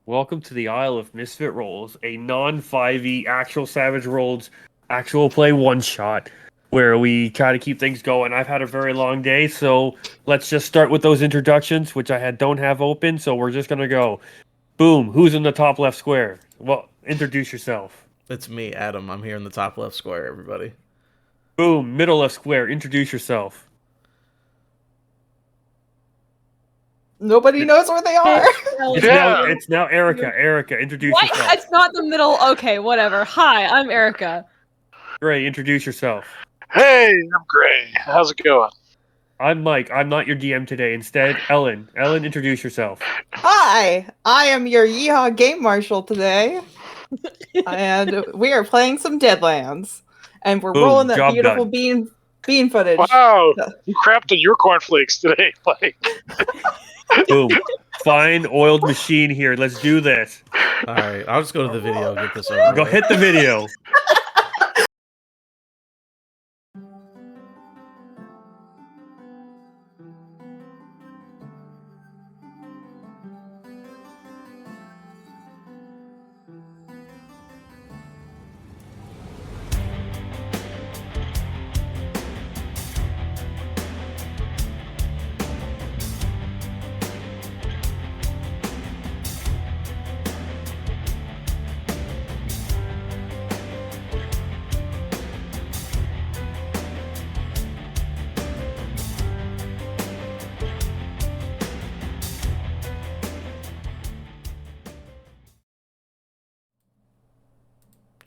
Welcome to the Isle of Misfit Rolls, a non-5e actual Savage Worlds actual play one-shot, where we try to keep things going. I've had a very long day, so let's just start with those introductions, which don't have open, so we're just gonna go. Boom, who's in the top left square? Well, introduce yourself. It's me, Adam. I'm here in the top left square, everybody. Boom, middle left square, introduce yourself. Nobody knows where they are. It's now Erica. Erica, introduce What? yourself. It's not the middle. Okay, whatever. Hi, I'm Erica. Gray, introduce yourself. Hey, I'm Gray. How's it going? I'm Mike. I'm not your DM today. Instead, Ellen. Ellen, introduce yourself. Hi, I am your Yeehaw Game Marshal today, and we are playing some Deadlands, and we're Boom, rolling that job beautiful done. bean footage. Wow, you crafted your cornflakes today, Mike. Boom. Fine oiled machine here. Let's do this. All right, I'll just go to the video and get this over Go with. hit the video.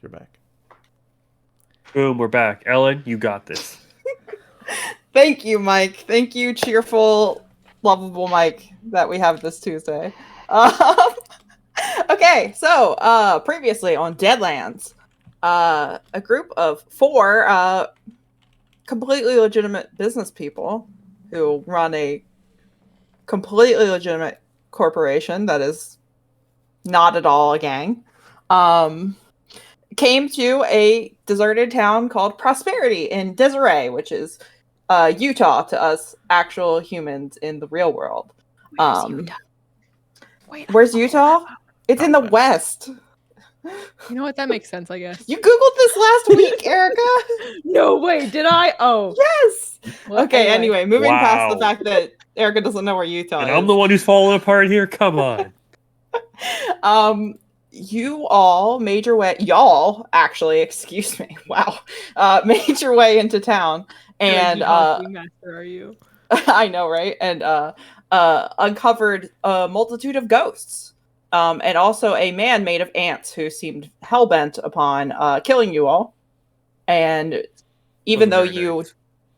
You're back. Boom, we're back. Ellen, you got this. Thank you, Mike. Thank you, cheerful, lovable Mike, that we have this Tuesday. Okay, so previously on Deadlands, a group of 4 completely legitimate business people who run a completely legitimate corporation that is not at all a gang, came to a deserted town called Prosperity in Desiree, which is Utah to us actual humans in the real world. Where's Utah? Wait, Where's Utah? It's in the west. You know what? That makes sense, I guess. You Googled this last week, Erica? No, wait, did I? Oh. Yes! Well, Okay, anyway, moving past the Wow. fact that Erica doesn't know where Utah And is. I'm the one who's falling apart here? Come on. You all made your way, y'all actually, excuse me, wow, made your way into town and master, are you? I know, right? And uncovered a multitude of ghosts, and also a man made of ants who seemed hell-bent upon killing you all. And even though you,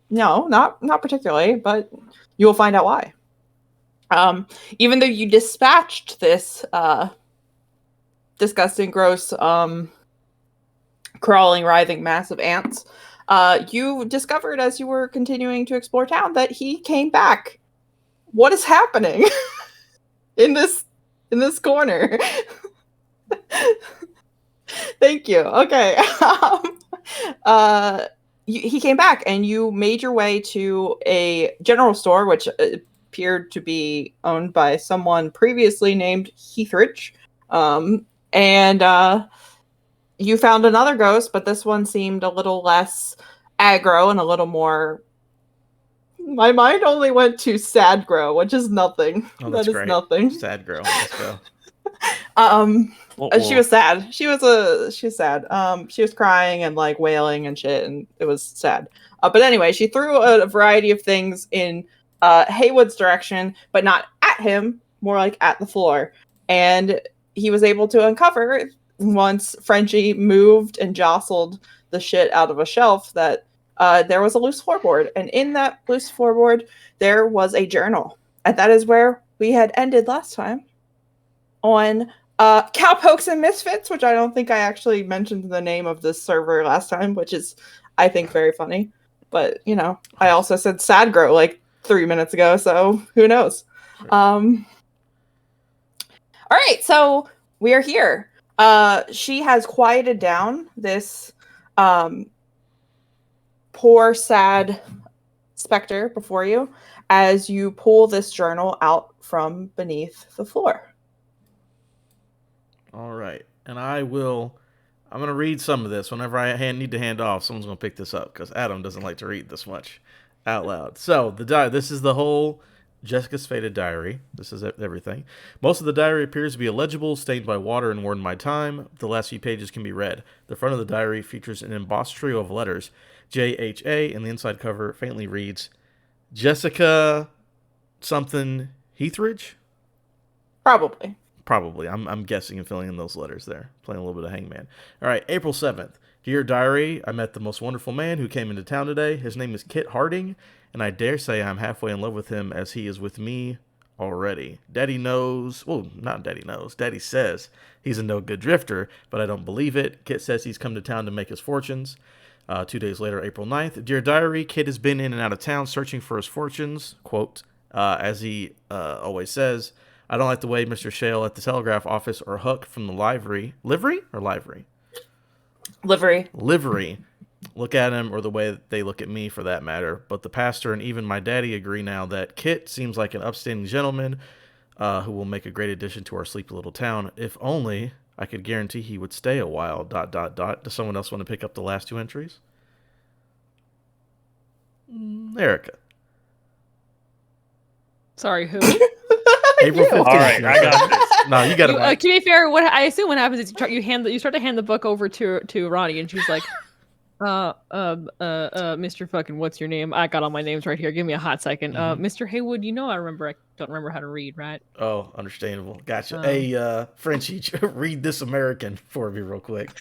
no, not particularly, but you will find out why. Even though you dispatched this disgusting, gross, crawling, writhing mass of ants, you discovered as you were continuing to explore town that he came back. What is happening in this corner? Thank you. Okay. He came back, and you made your way to a general store, which appeared to be owned by someone previously named Heathridge. And you found another ghost, but this one seemed a little less aggro and a little more. My mind only went to Sadgro, which is nothing. Oh, that's that is great. nothing. Sad girl. Let's go. She was sad. She was sad. She was crying and like wailing and shit, and it was sad. But anyway, she threw a variety of things in Haywood's direction, but not at him, more like at the floor. And he was able to uncover, once Frenchie moved and jostled the shit out of a shelf, that there was a loose floorboard. And in that loose floorboard, there was a journal. And that is where we had ended last time. On Cowpokes and Misfits, which I don't think I actually mentioned the name of this server last time, which is, I think, very funny. But, you know, I also said Sadgro like 3 minutes ago, so who knows? Sure. All right, so we are here. She has quieted down this poor, sad specter before you as you pull this journal out from beneath the floor. All right, and I'm gonna read some of this. Whenever I need to hand off, someone's gonna pick this up because Adam doesn't like to read this much out loud. So this is the whole Jessica's faded diary. This is everything. Most of the diary appears to be illegible, stained by water and worn by time. The last few pages can be read. The front of the diary features an embossed trio of letters, JHA, and the inside cover faintly reads, Jessica something Heathridge? Probably. Probably. I'm guessing and filling in those letters there. Playing a little bit of Hangman. All right, April 7th. Dear Diary, I met the most wonderful man who came into town today. His name is Kit Harding, and I dare say I'm halfway in love with him as he is with me already. Daddy knows. Well, not Daddy knows. Daddy says he's a no-good drifter, but I don't believe it. Kit says he's come to town to make his fortunes. 2 days later, April 9th. Dear Diary, Kit has been in and out of town searching for his fortunes. Quote, as he always says, I don't like the way Mr. Shale at the telegraph office or Hook from the livery. Livery or livery? Livery. Look at him, or the way they look at me for that matter. But the pastor and even my daddy agree now that Kit seems like an upstanding gentleman who will make a great addition to our sleepy little town. If only I could guarantee he would stay a while. ... Does someone else want to pick up the last 2 entries? Erica. Sorry, who? April 15th. All right, I got this. No, you got it. To be fair, what I assume what happens is you start to hand the book over to Ronnie, and she's like, Mr. fucking what's your name? I got all my names right here. Give me a hot second. Mr. Haywood, I don't remember how to read, right? Oh, understandable. Gotcha. Hey, Frenchie, read this American for me real quick.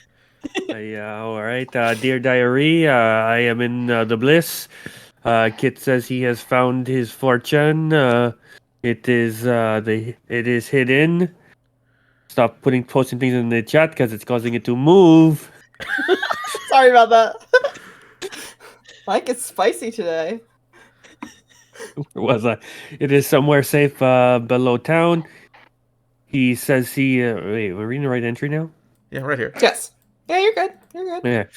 All right. Dear Diary, I am in the bliss. Kit says he has found his fortune. It is hidden. Stop posting things in the chat because it's causing it to move. Sorry about that. Mike is spicy today. Where was I? It is somewhere safe below town. He says wait, we're reading the right entry now? Yeah, right here. Yes. Yeah, you're good. You're good.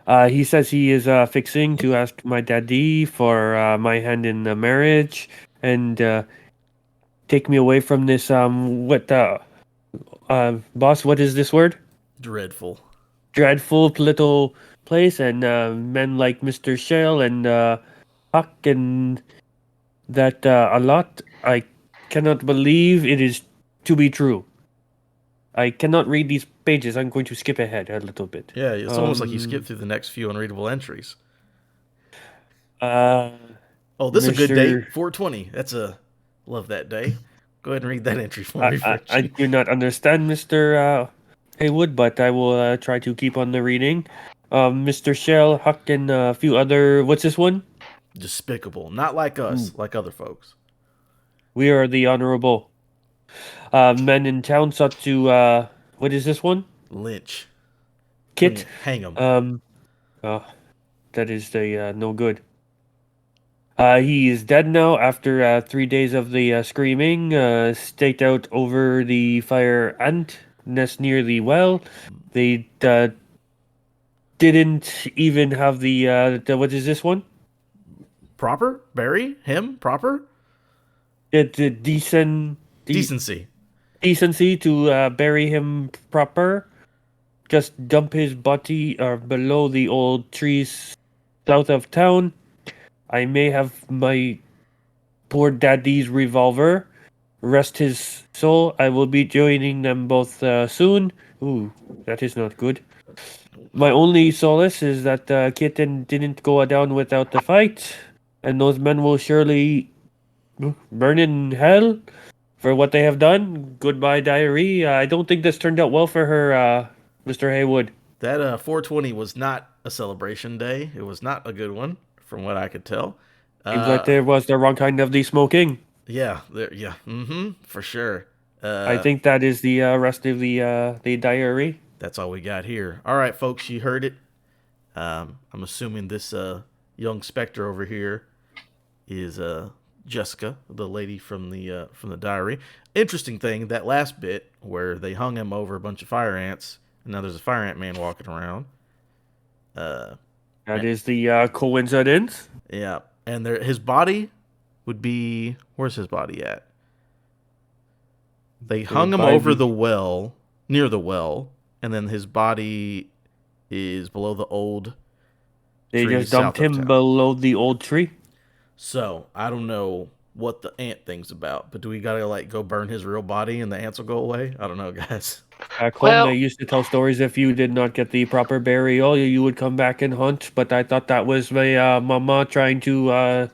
Yeah. He says he is fixing to ask my daddy for my hand in the marriage and take me away from this boss, what is this word? Dreadful Little place, and men like Mr. Shale and Huck and that a lot. I cannot believe it is to be true. I cannot read these pages. I'm going to skip ahead a little bit. Yeah, it's almost like you skipped through the next few unreadable entries. Oh, this is a good date. 420. Love that day. Go ahead and read that entry for me. I do not understand, Mr. Haywood, but I will try to keep on the reading. Mr. Shell, Huck, and a few other... What's this one? Despicable. Not like us, like other folks. We are the honorable. Men in town sought to... what is this one? Lynch. Kit. Hang him. That is the no good. He is dead now after 3 days of the screaming. Staked out over the fire ant nest near the well. They didn't even have the what is this one? Proper? Bury him? Proper? The decency to bury him proper. Just dump his body below the old trees south of town. I may have my poor daddy's revolver. Rest his soul. I will be joining them both soon. Ooh, that is not good. My only solace is that Kitten didn't go down without the fight, and those men will surely burn in hell for what they have done. Goodbye, diary. I don't think this turned out well for her, Mr. Haywood. That 420 was not a celebration day. It was not a good one, from what I could tell. Seems like there was the wrong kind of the smoking. Yeah, for sure. I think that is the rest of the diary. That's all we got here. All right, folks, you heard it. I'm assuming this young specter over here is Jessica, the lady from the diary. Interesting thing, that last bit where they hung him over a bunch of fire ants, and now there's a fire ant man walking around. That is the coincidence. Yeah, and his body would be... Where's his body at? They hung him over the well near the well, and then his body is below the old They tree just dumped south of him town. below the old tree. So I don't know what the ant thing's about, but do we gotta like go burn his real body and the ants will go away? I don't know, guys. Back home, Well- they used to tell stories if you did not get the proper burial, you would come back and hunt. But I thought that was my mama trying to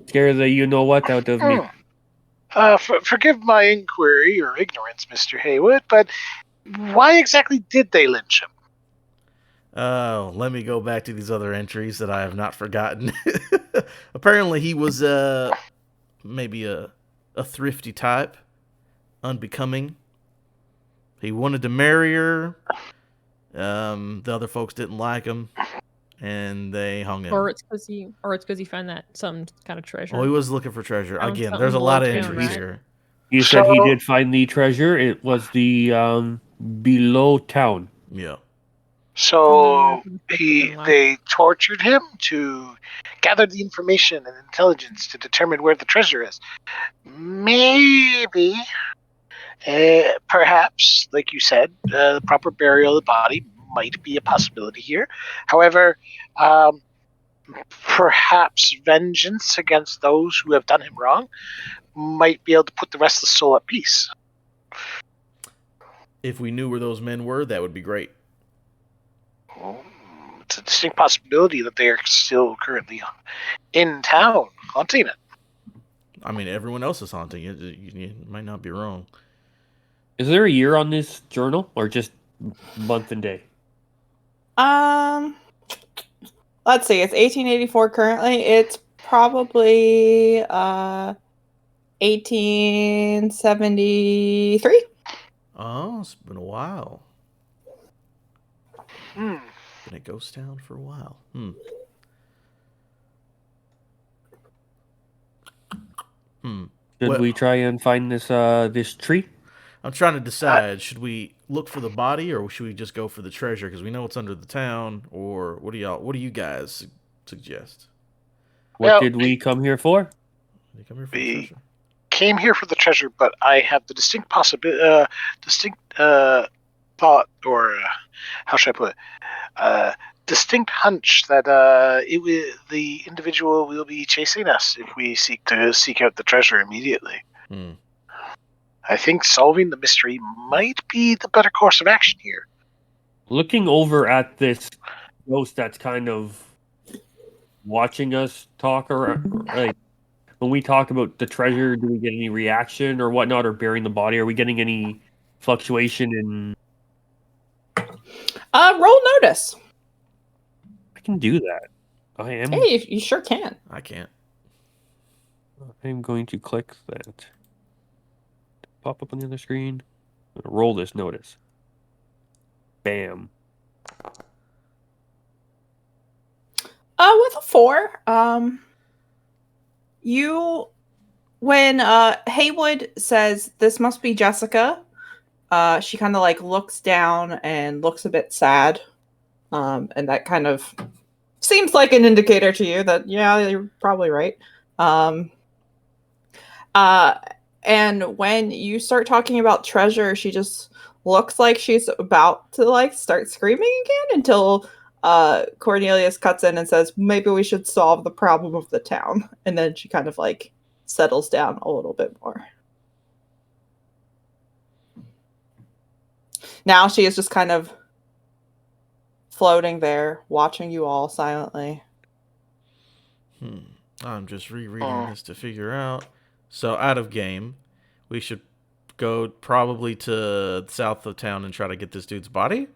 scare the you-know-what out of me. Forgive my inquiry or ignorance, Mr. Haywood, but why exactly did they lynch him? Oh, let me go back to these other entries that I have not forgotten. Apparently, he was maybe a thrifty type, unbecoming. He wanted to marry her. The other folks didn't like him, and they hung him. Or it's because he found that some kind of treasure. Oh, he was looking for treasure. Found Again, something there's a lot of below town, entries right? here. He said he So- did find the treasure. It was the below town. Yeah. So Mm, they tortured him to gather the information and intelligence to determine where the treasure is. Maybe, perhaps, like you said, the proper burial of the body might be a possibility here. However, perhaps vengeance against those who have done him wrong might be able to put the restless soul at peace. If we knew where those men were, that would be great. It's a distinct possibility that they are still currently in town haunting it. I mean, everyone else is haunting it. You might not be wrong. Is there a year on this journal, or just month and day? Let's see. It's 1884 currently. It's probably 1873. Oh, it's been a while. Hmm. Been a ghost town for a while. Should Well- we try and find this tree? I'm trying to decide, should we look for the body or should we just go for the treasure? Because we know it's under the town. Or what do you guys suggest? What Well, did we come here for? They come here for the We- treasure. Came here for the treasure, but I have the distinct thought, or how should I put it? Distinct hunch that the individual will be chasing us if we seek out the treasure immediately. I think solving the mystery might be the better course of action here. Looking over at this ghost that's kind of watching us talk, or like when we talk about the treasure, do we get any reaction or whatnot, or burying the body? Are we getting any fluctuation in? Roll notice. I can do that. I am. Hey, you sure can. I can't. I'm going to click that. Pop up on the other screen. I'm gonna roll this notice. Bam. With a 4, when Haywood says this must be Jessica, she kind of like looks down and looks a bit sad, and that kind of seems like an indicator to you that you're probably right. And when you start talking about treasure, she just looks like she's about to like start screaming again until Cornelius cuts in and says, maybe we should solve the problem of the town. And then she kind of like settles down a little bit more. Now she is just kind of floating there, watching you all silently. I'm just rereading this to figure out. So out of game, we should go probably to the south of town and try to get this dude's body.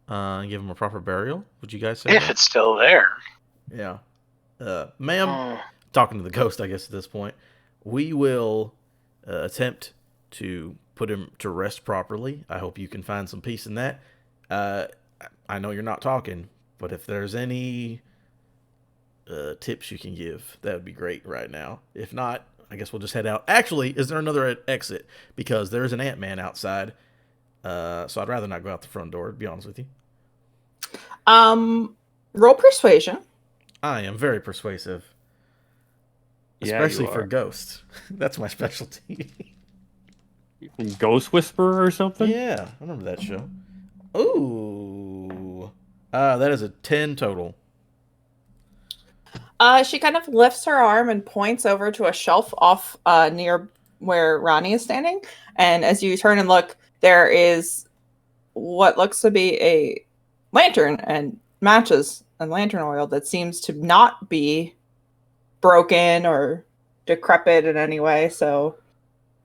And give him a proper burial. Would you guys say If that? it's still there. Yeah. Ma'am, talking to the ghost, I guess, at this point, we will attempt to put him to rest properly. I hope you can find some peace in that. I know you're not talking, but if there's any tips you can give, that would be great right now. If not, I guess we'll just head out. Actually, is there another exit? Because there's an Ant-Man outside. So I'd rather not go out the front door, to be honest with you. Roll persuasion. I am very persuasive. Yeah, Especially you for are. ghosts. That's my specialty. Ghost Whisperer or something? Yeah, I remember that show. Ooh. That is a 10 total. She kind of lifts her arm and points over to a shelf off near where Ronnie is standing. And as you turn and look, there is what looks to be a lantern and matches and lantern oil that seems to not be broken or decrepit in any way. So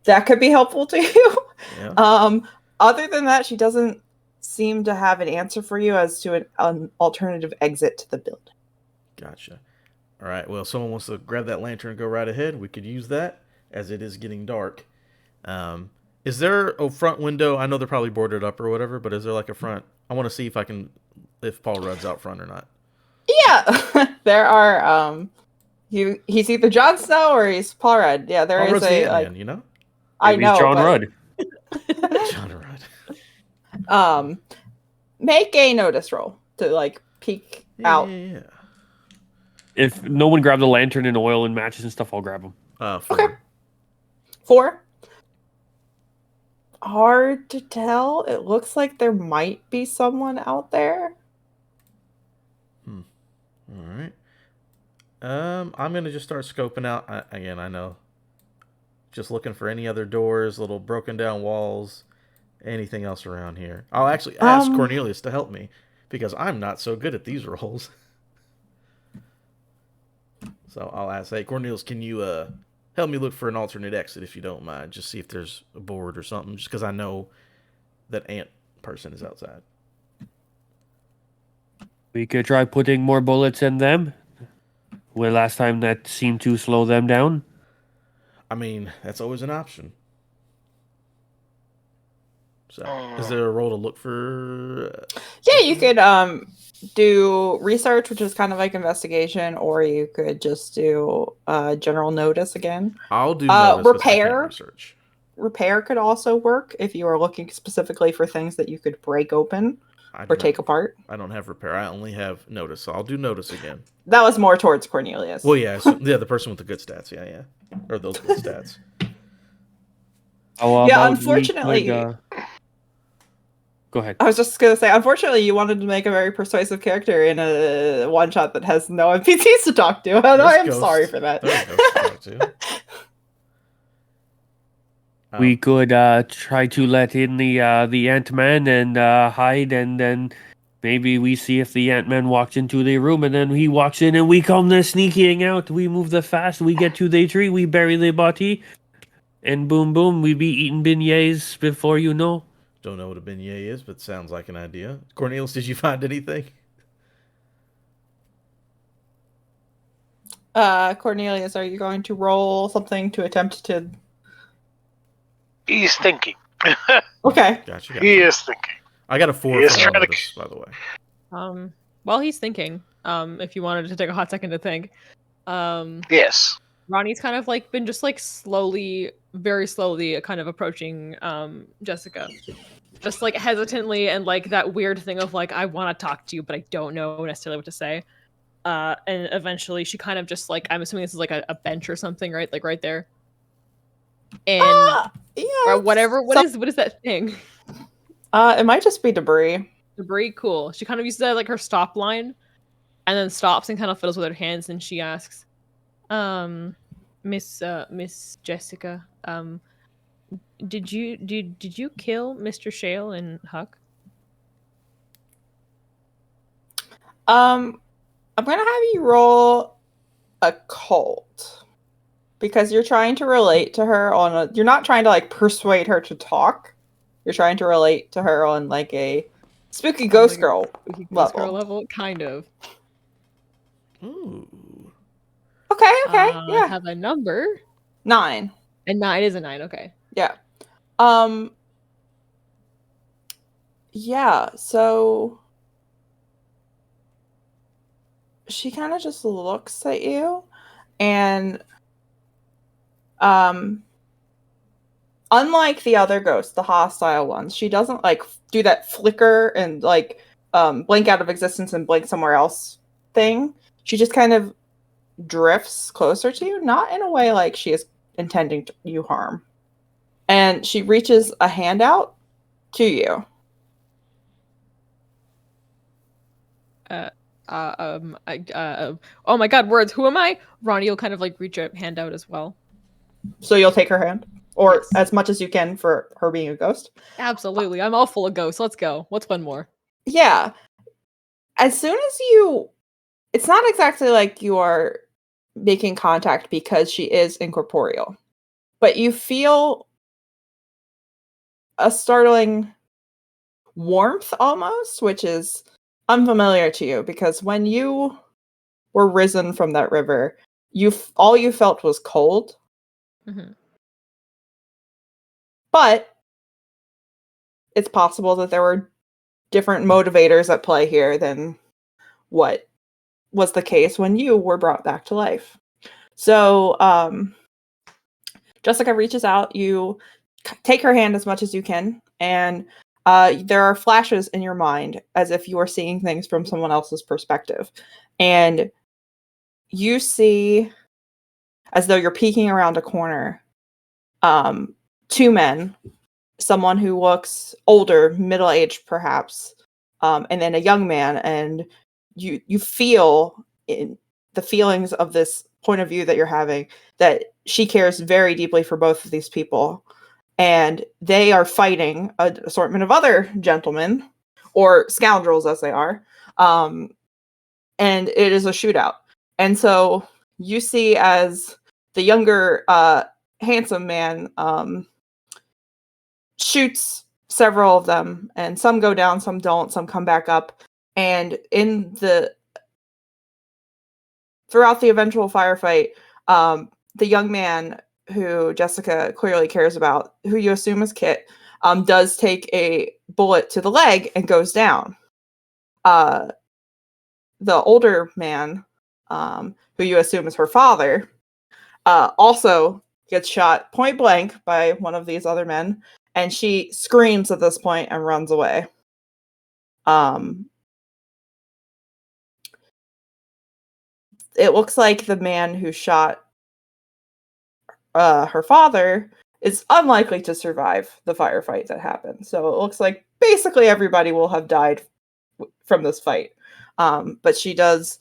that could be helpful to you. Yeah. Other than that, she doesn't seem to have an answer for you as to an alternative exit to the building. Gotcha. All right. Well, if someone wants to grab that lantern and go right ahead, we could use that as it is getting dark. Is there a front window? I know they're probably boarded up or whatever, but is there like a front? I want to see if Paul Rudd's out front or not. Yeah, there are. He's either Jon Snow or he's Paul Rudd. Yeah, there Paul is Rudd's a. the Like, Ant-Man, you know? I Maybe know. it's John but, Rudd. John Rudd. Make a notice roll to like peek out. Yeah. If no one grabbed the lantern and oil and matches and stuff, I'll grab them. 4. Okay. 4. Hard to tell. It looks like there might be someone out there. All right. I'm gonna just start scoping out. I know. Just looking for any other doors, little broken down walls, anything else around here. I'll actually ask Cornelius to help me because I'm not so good at these rolls. So I'll ask, hey Cornelius, can you help me look for an alternate exit if you don't mind? Just see if there's a board or something. Just because I know that ant person is outside. We could try putting more bullets in them. Well, last time that seemed to slow them down. I mean, that's always an option. So, is there a role to look for? Yeah, you could do research, which is kind of like investigation, or you could just do general notice again. I'll do notice, repair. Research. Repair could also work if you are looking specifically for things that you could break open or take apart. I don't have repair. I only have notice, so I'll do notice again. That was more towards Cornelius. Well, yeah, the person with the good stats. Yeah. Or those good stats. Yeah, unfortunately... Go ahead. I was just going to say, unfortunately, you wanted to make a very persuasive character in a one-shot that has no NPCs to talk to, and I am sorry for that. We could try to let in the Ant-Man and hide, and then maybe we see if the Ant-Man walks into the room, and then he walks in, and we come there sneaking out. We move the fast, we get to the tree, we bury the body, and boom, boom, we'd be eating beignets before you know. Don't know what a beignet is, but sounds like an idea. Cornelius, did you find anything? Cornelius, are you going to roll something to attempt to... He's thinking. Okay. Gotcha. He is thinking. I got a 4 He is for trying to... notice, by the way. While he's thinking, if you wanted to take a hot second to think, Yes. Ronnie's kind of like been just like slowly, very slowly kind of approaching Jessica. Just like hesitantly and like that weird thing of like, I want to talk to you, but I don't know necessarily what to say. And eventually she kind of just like, I'm assuming this is like a bench or something, right? Like right there. And yeah, or whatever. What is that thing? It might just be debris. Debris, cool. She kind of uses that like her stop line and then stops and kind of fiddles with her hands and she asks, Miss Jessica, did you kill Mr. Shale and Huck? I'm gonna have you roll occult because you're trying to relate to her you're not trying to like persuade her to talk. You're trying to relate to her on like a spooky ghost girl level, kind of. Ooh. Okay, yeah. I have a number. 9. And 9 is a 9, okay. Yeah. Yeah, so she kind of just looks at you and unlike the other ghosts, the hostile ones, she doesn't like do that flicker and like blink out of existence and blink somewhere else thing. She just kind of drifts closer to you, not in a way like she is intending to you harm. And she reaches a hand out to you. Oh my god, words. Who am I? Ronnie will kind of like reach a hand out as well. So you'll take her hand? Or Yes. as much as you can for her being a ghost? Absolutely. I'm all full of ghosts. Let's go. What's one more? Yeah. As soon as you... It's not exactly like you are making contact because she is incorporeal. But you feel a startling warmth almost, which is unfamiliar to you because when you were risen from that river, all you felt was cold. Mm-hmm. But it's possible that there were different motivators at play here than what was the case when you were brought back to life. So Jessica reaches out, you take her hand as much as you can, and there are flashes in your mind as if you are seeing things from someone else's perspective. And you see, as though you're peeking around a corner, two men, someone who looks older, middle-aged perhaps, and then a young man, and you feel in the feelings of this point of view that you're having that she cares very deeply for both of these people, and they are fighting an assortment of other gentlemen, or scoundrels as they are, and it is a shootout. And so you see as the younger handsome man shoots several of them, and some go down, some don't, some come back up. And throughout the eventual firefight, the young man who Jessica clearly cares about, who you assume is Kit, does take a bullet to the leg and goes down. The older man, who you assume is her father, also gets shot point blank by one of these other men, and she screams at this point and runs away. It looks like the man who shot her father is unlikely to survive the firefight that happened. So it looks like basically everybody will have died from this fight. But she does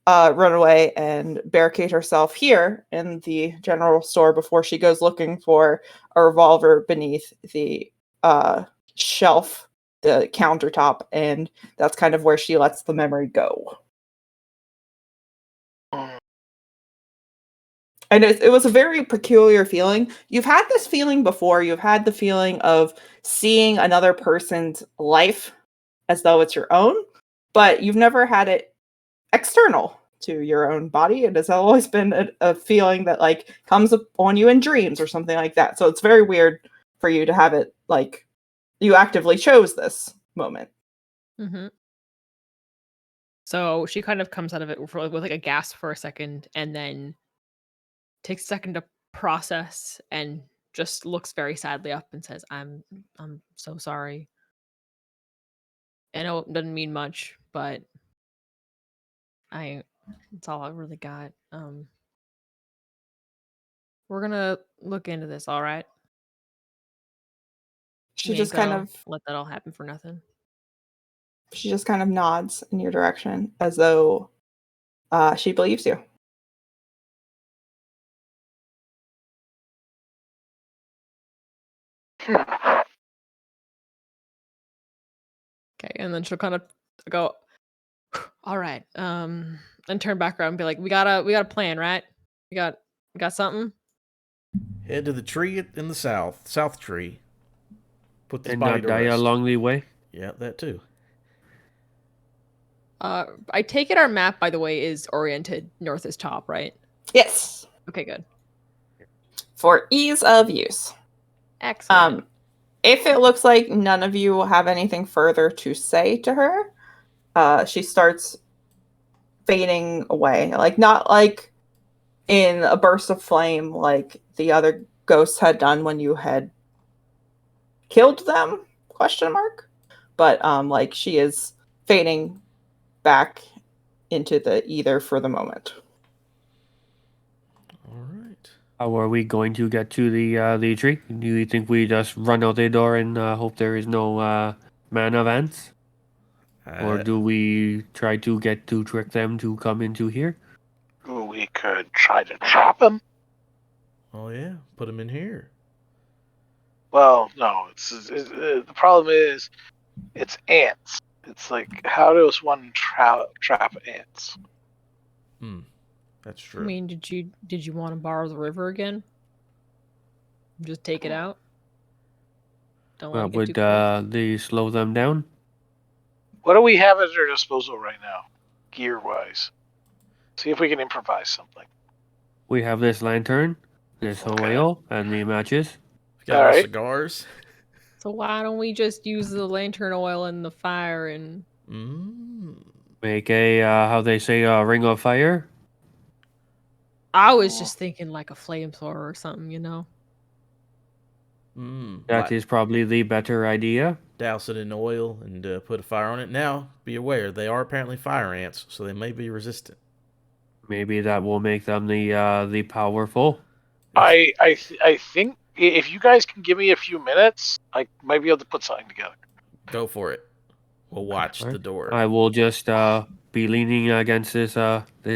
run away and barricade herself here in the general store before she goes looking for a revolver beneath the shelf, the countertop, and that's kind of where she lets the memory go. And it was a very peculiar feeling. You've had this feeling before. You've had the feeling of seeing another person's life as though it's your own, but you've never had it external to your own body. It has always been a feeling that like comes on you in dreams or something like that. So it's very weird for you to have it like you actively chose this moment. Mm-hmm. So she kind of comes out of it with like a gasp for a second, and then takes a second to process and just looks very sadly up and says, I'm so sorry. I know it doesn't mean much, but it's all I really got. We're gonna look into this, all right? She just kind of let that all happen for nothing. She just kind of nods in your direction as though she believes you. Okay, and then she'll kind of go, all right, and turn back around and be like, we got a plan, right? We got something. Head to the tree in the south tree. Put this And body not to die rest. along the way. Yeah, that too. I take it our map, by the way, is oriented north is top, right? Yes. Okay, good. For ease of use. Excellent. If it looks like none of you have anything further to say to her, she starts fading away. Like, not like in a burst of flame like the other ghosts had done when you had killed them, question mark. But like she is fading back into the ether for the moment. All right. How are we going to get to the tree? Do you think we just run out the door and hope there is no man of ants? Or do we try to trick them to come into here? We could try to trap him. Oh yeah, put him in here. Well, no. The problem is, it's ants. It's like, how does one trap ants? That's I true. mean, did you want to borrow the river again? Just take it out. Don't want to get Would too close. they slow them down? What do we have at our disposal right now, gear-wise? See if we can improvise something. We have this lantern, this Okay. oil, and the matches. Got All no right. cigars. So why don't we just use the lantern oil and the fire and Make a how they say ring of fire. I was just thinking like a flamethrower or something, you know? That is probably the better idea. Douse it in oil and put a fire on it. Now, be aware, they are apparently fire ants, so they may be resistant. Maybe that will make them the powerful. I think if you guys can give me a few minutes, I might be able to put something together. Go for it. We'll watch Right. the door. I will just be leaning against this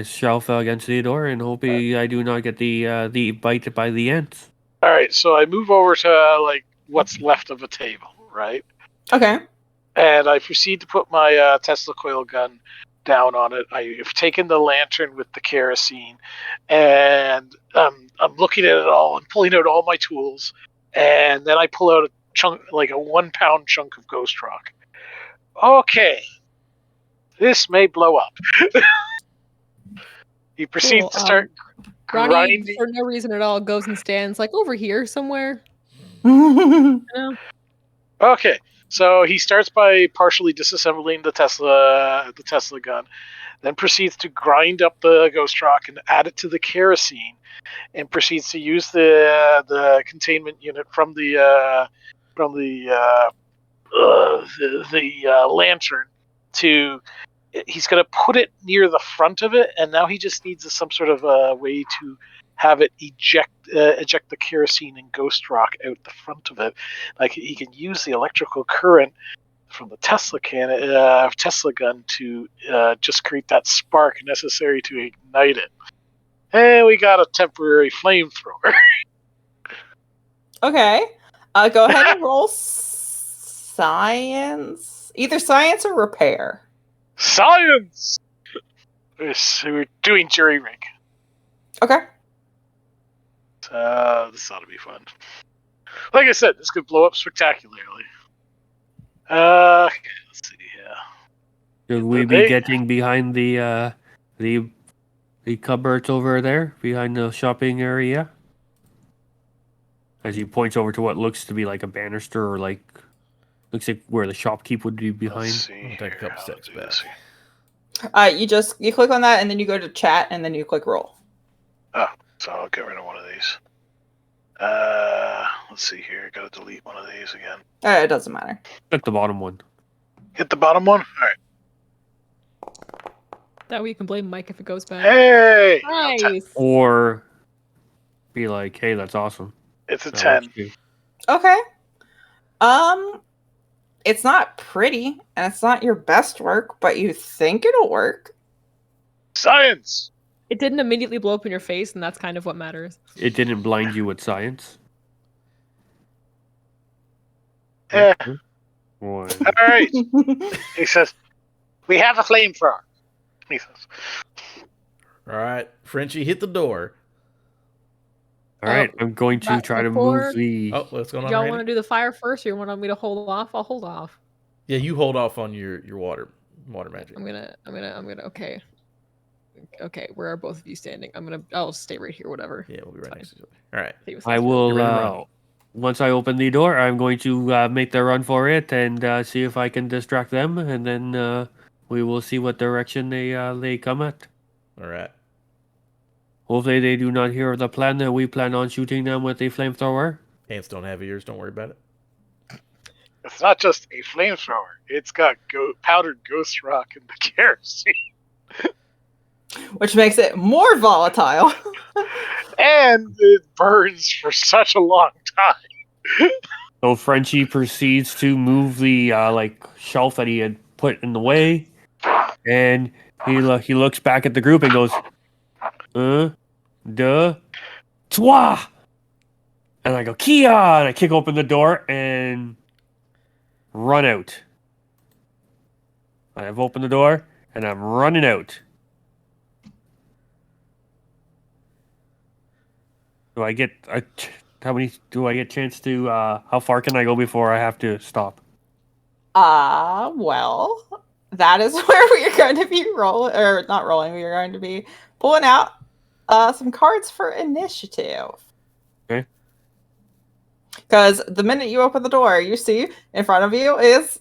shelf against the door and hoping I do not get the bite by the ants. All right, so I move over to like what's left of a table, right? Okay. And I proceed to put my Tesla coil gun down on it. I've taken the lantern with the kerosene, and I'm looking at it all and pulling out all my tools, and then I pull out a chunk, like a 1 pound chunk of ghost rock. Okay, this may blow up. He proceeds Cool, to start Ronnie, grinding. for no reason at all, goes and stands like over here somewhere. You know? Okay, so he starts by partially disassembling the Tesla gun, then proceeds to grind up the ghost rock and add it to the kerosene, and proceeds to use the containment unit from the lantern to. He's going to put it near the front of it, and now he just needs some sort of way to have it eject the kerosene and ghost rock out the front of it. Like he can use the electrical current from the Tesla gun to just create that spark necessary to ignite it. And we got a temporary flamethrower. Okay. Go ahead and roll science. Either science or repair. Science! We're doing jury rig. Okay. This ought to be fun. Like I said, this could blow up spectacularly. Okay, let's see here. Should we be getting behind the cupboards over there, behind the shopping area? As he points over to what looks to be like a banister, or like looks like where the shopkeep would be behind. Let's see. I'll take a couple steps back. You click on that and then you go to chat and then you click roll. Oh, so I'll get rid of one of these. Let's see here. Gotta delete one of these again. It doesn't matter. Click the bottom one. Hit the bottom one? Alright. That way you can blame Mike if it goes bad. Hey! Nice. Or be like, hey, that's awesome. It's a That 10. works too. Okay. It's not pretty and it's not your best work, but you think it'll work. Science! It didn't immediately blow up in your face, and that's kind of what matters. It didn't blind you with science. Yeah. One. Alright. He says, we have a flamethrower. He says. All right, Frenchie, hit the door. All right, I'm going to But try to before- move the. Oh, what's going on? Y'all Randy? want to do the fire first, or you want me to hold off? I'll hold off. Yeah, you hold off on your water magic. I'm gonna. Okay. Okay, where are both of you standing? I'll stay right here. Whatever. Yeah, we'll be right next to each other. All right. I You're will. ready to run. Once I open the door, I'm going to make the run for it and see if I can distract them, and then we will see what direction they come at. All right. Hopefully, they do not hear of the plan that we plan on shooting them with a flamethrower. Ants don't have ears. Don't worry about it. It's not just a flamethrower. It's got powdered ghost rock in the kerosene. which makes it more volatile. And it burns for such a long time. So Frenchie proceeds to move the shelf that he had put in the way, and he looks back at the group and goes, duh, toi. And I go, Kia! And I kick open the door and run out. I've opened the door and I'm running out. Do I get how many? Do I get chance to? How far can I go before I have to stop? Well, that is where we are going to be rolling, or not rolling. We are going to be pulling out some cards for initiative. Okay. Because the minute you open the door, you see in front of you is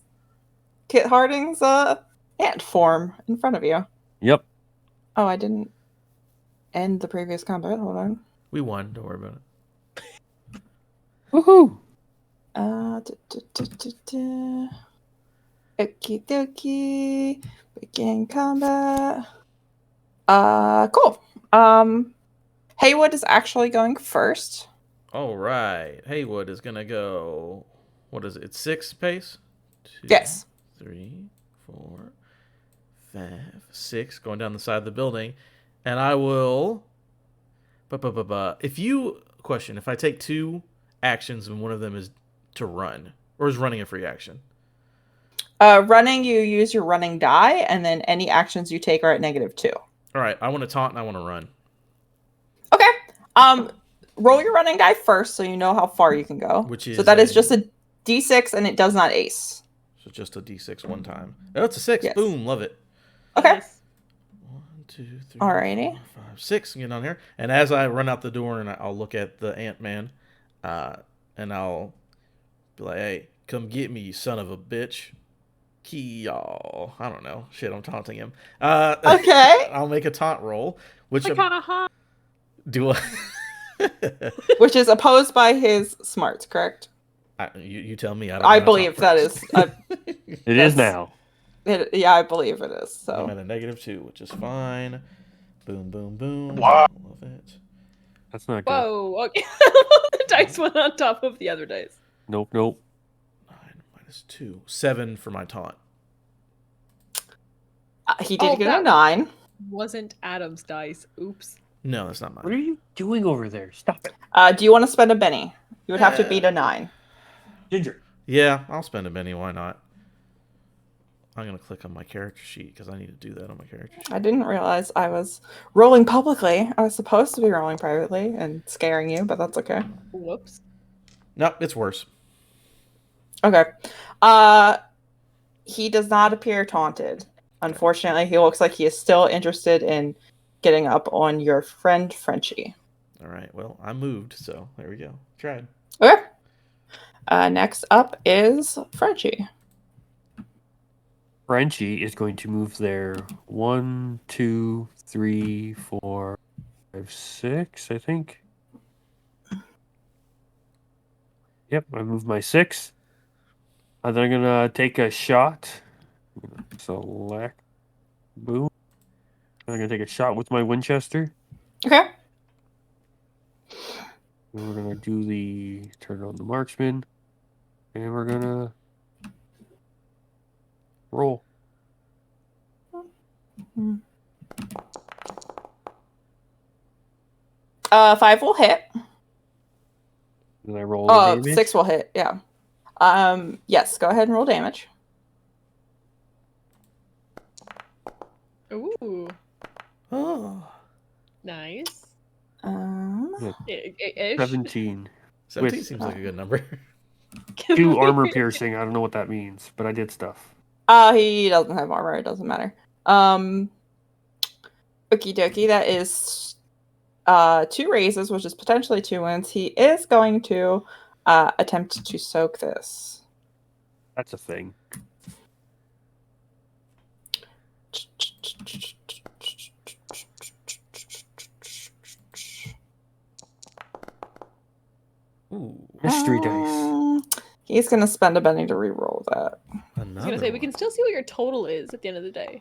Kit Harding's ant form in front of you. Yep. Oh, I didn't end the previous combat. Hold on. We won. Don't worry about it. Woohoo! Okie dokie. Begin combat. Cool. Haywood is actually going first. All right. Haywood is going to go, what is it? It's 6 pace? 2, Yes. 3, 4, 5, 6. Going down the side of the building. And I will... If I take 2 actions and one of them is to run, or is running a free action? Running, you use your running die, and then any actions you take are at -2. All right. I want to taunt and I want to run. Okay. Roll your running die first so you know how far you can go. Which is so that is just a D6 and it does not ace. So just a D6 one time. Oh, it's a 6. Yes. Boom. Love it. Okay. Nice. 1, 2, 3, Alrighty. 4, 5, 6. Get on here. And as I run out the door and I'll look at the Ant-Man, and I'll be like, hey, come get me, you son of a bitch. Y'all. I don't know. Shit, I'm taunting him. Okay. I'll make a taunt roll. Which Kind of hot. do I... Which is opposed by his smarts, correct? You tell me. I believe that is. It is now. Yeah, I believe it is. So I'm at a -2, which is fine. Boom, boom, boom. Wow. Love it. That's not good. Whoa. Okay. The dice went on top of the other dice. Nope. 9 minus 2. 7 for my taunt. he did get a that 9. Wasn't Adam's dice. Oops. No, that's not What mine. are you doing over there? Stop it. Do you want to spend a Benny? You would have to beat a 9. Ginger. Yeah, I'll spend a Benny. Why not? I'm going to click on my character sheet because I need to do that on my character sheet. I didn't realize I was rolling publicly. I was supposed to be rolling privately and scaring you, but that's okay. Whoops. Nope, it's worse. Okay. He does not appear taunted. Unfortunately, he looks like he is still interested in getting up on your friend Frenchie. All right, well, I moved, so there we go. Tried. Okay. Next up is Frenchie. Frenchie is going to move there 1, 2, 3, 4, 5, 6, I think. Yep, I moved my 6. And then I'm gonna take a shot. Select. Boom. I'm gonna take a shot with my Winchester. Okay. And we're gonna do the turn on the marksman. And we're gonna roll. Uh, 5 will hit. And I roll the damage. 6 will hit, yeah. Yes, go ahead and roll damage. Ooh. Oh. Nice. Ish. 17. 17 With- seems like a good number. 2 armor piercing. I don't know what that means, but I did stuff. He doesn't have armor, it doesn't matter. Okie dokie, that is 2 raises, which is potentially 2 wins. He is going to attempt to soak this. That's a thing. Ooh, Mystery dice. He's gonna spend a Benny to re-roll that. I was gonna say we can still see what your total is at the end of the day.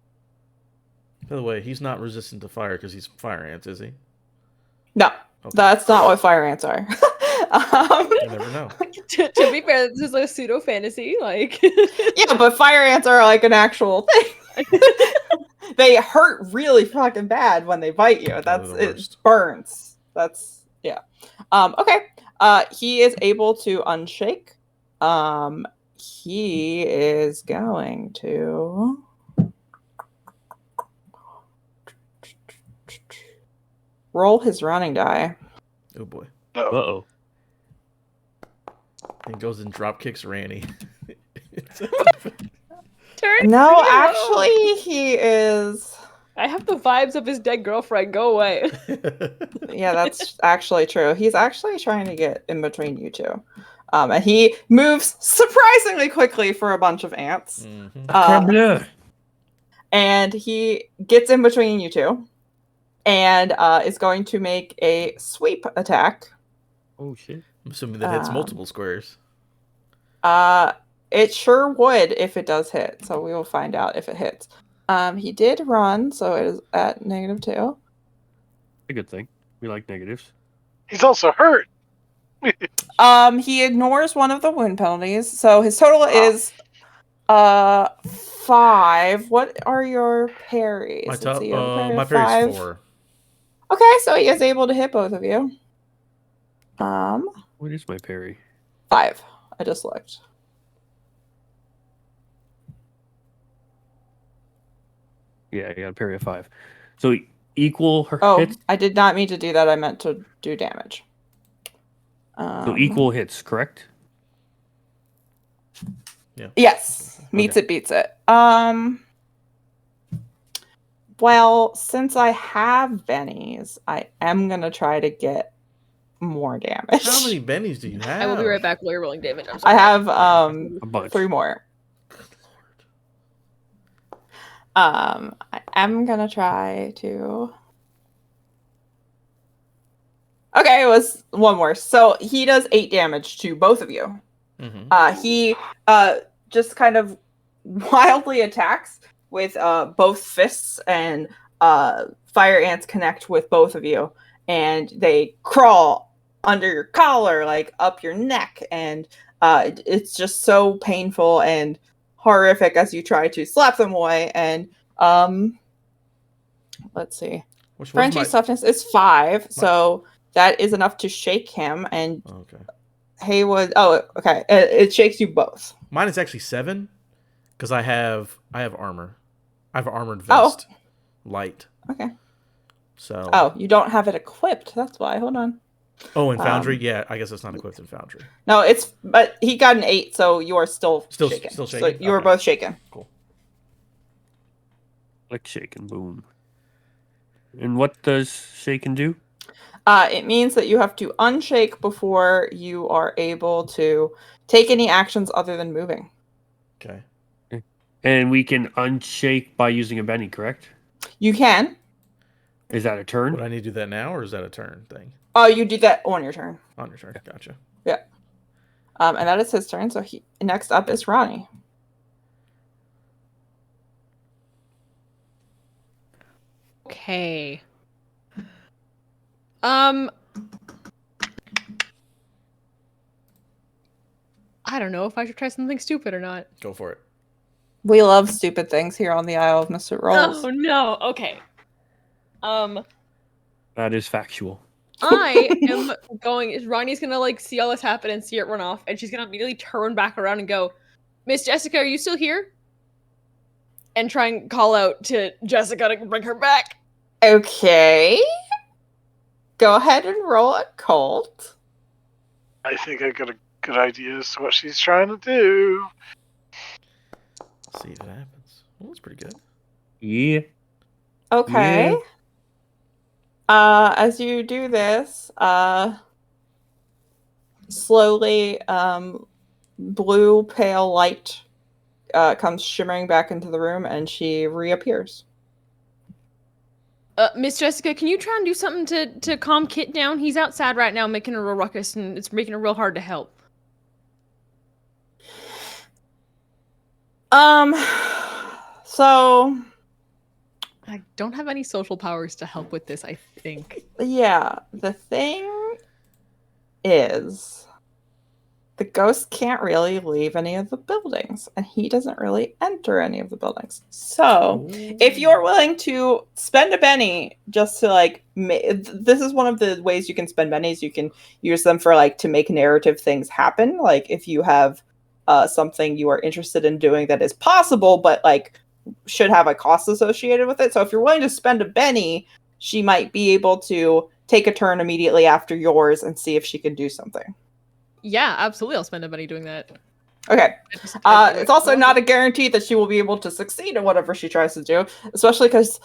By the way, he's not resistant to fire because he's fire ants, is he? No, Okay. that's not what fire ants are. You never know. To be fair, this is like a pseudo fantasy. Like, Yeah, but fire ants are like an actual thing. They hurt really fucking bad when they bite you. That's the it worst. burns. That's yeah. Okay. He is able to unshake. He is going to roll his running die. Oh boy. Uh-oh. And goes and drop kicks Ranny. turn. No, actually, he is. I have the vibes of his dead girlfriend. Go away. Yeah, that's actually true. He's actually trying to get in between you two. And he moves surprisingly quickly for a bunch of ants. Mhm. And he gets in between you two and is going to make a sweep attack. Oh shit. I'm assuming that hits multiple squares. It sure would if it does hit. So we will find out if it hits. He did run, so it is at -2. A good thing. We like negatives. He's also hurt. He ignores one of the wound penalties, so his total is 5. What are your parries? My Let's see, you have a parry my of parry's 5. 4. Okay, so he is able to hit both of you. What is my parry? 5. I just looked. Yeah, I got a parry of 5. So equal her Oh, hits. I did not mean to do that. I meant to do damage. So equal hits, correct? Yeah. Yes, meets Okay. it, beats it. Well, since I have bennies, I am gonna try to get more damage. How many bennies do you have? I will be right back while you're rolling damage. I'm I sorry. have A bunch. 3 more. Good lord. I am gonna try to. Okay, it was 1 more. So he does 8 damage to both of you. Mm-hmm. He just kind of wildly attacks with both fists, and fire ants connect with both of you, and they crawl under your collar, like up your neck, and it's just so painful and horrific as you try to slap them away. And let's see, Frenchie's toughness is 5, so that is enough to shake him. And Okay. Haywood, oh, okay, it shakes you both. Mine is actually 7 because I have armor. I have an armored vest. Light. Okay. So. Oh, you don't have it equipped. That's why. Hold on. Oh, in Foundry? Yeah, I guess it's not equipped in Foundry. No, but he got an 8, so you are still shaken. Still So shaken? you are Okay. both shaken. Cool. Like shake and boom. And what does shake and do? It means that you have to unshake before you are able to take any actions other than moving. Okay. And we can unshake by using a Benny, correct? You can. Is that a turn? Would I need to do that now, or is that a turn thing? Oh, you do that on your turn. On your turn. Gotcha. Yeah. And that is his turn. So next up is Ronnie. Okay. I don't know if I should try something stupid or not. Go for it. We love stupid things here on the Isle of Misfit Rolls. Oh no. Okay. That is factual. I am going. Ronnie's gonna like see all this happen and see it run off, and she's gonna immediately turn back around and go, "Miss Jessica, are you still here?" And try and call out to Jessica to bring her back. Okay. Go ahead and roll a cult. I think I got a good idea as to what she's trying to do. See if it happens. Well, that's pretty good. Yeah. Okay. Yeah. As you do this, slowly, blue pale light comes shimmering back into the room, and she reappears. Miss Jessica, can you try and do something to calm Kit down? He's outside right now making a real ruckus, and it's making it real hard to help. So I don't have any social powers to help with this, I think. Yeah, the thing is, the ghost can't really leave any of the buildings, and he doesn't really enter any of the buildings. So, if you're willing to spend a penny just to like, this is one of the ways you can spend pennies. You can use them for like to make narrative things happen. Like if you have something you are interested in doing that is possible, but like should have a cost associated with it. So if you're willing to spend a penny, she might be able to take a turn immediately after yours and see if she can do something. Yeah, absolutely. I'll spend a money doing that. Okay. It's also not a guarantee that she will be able to succeed at whatever she tries to do, especially because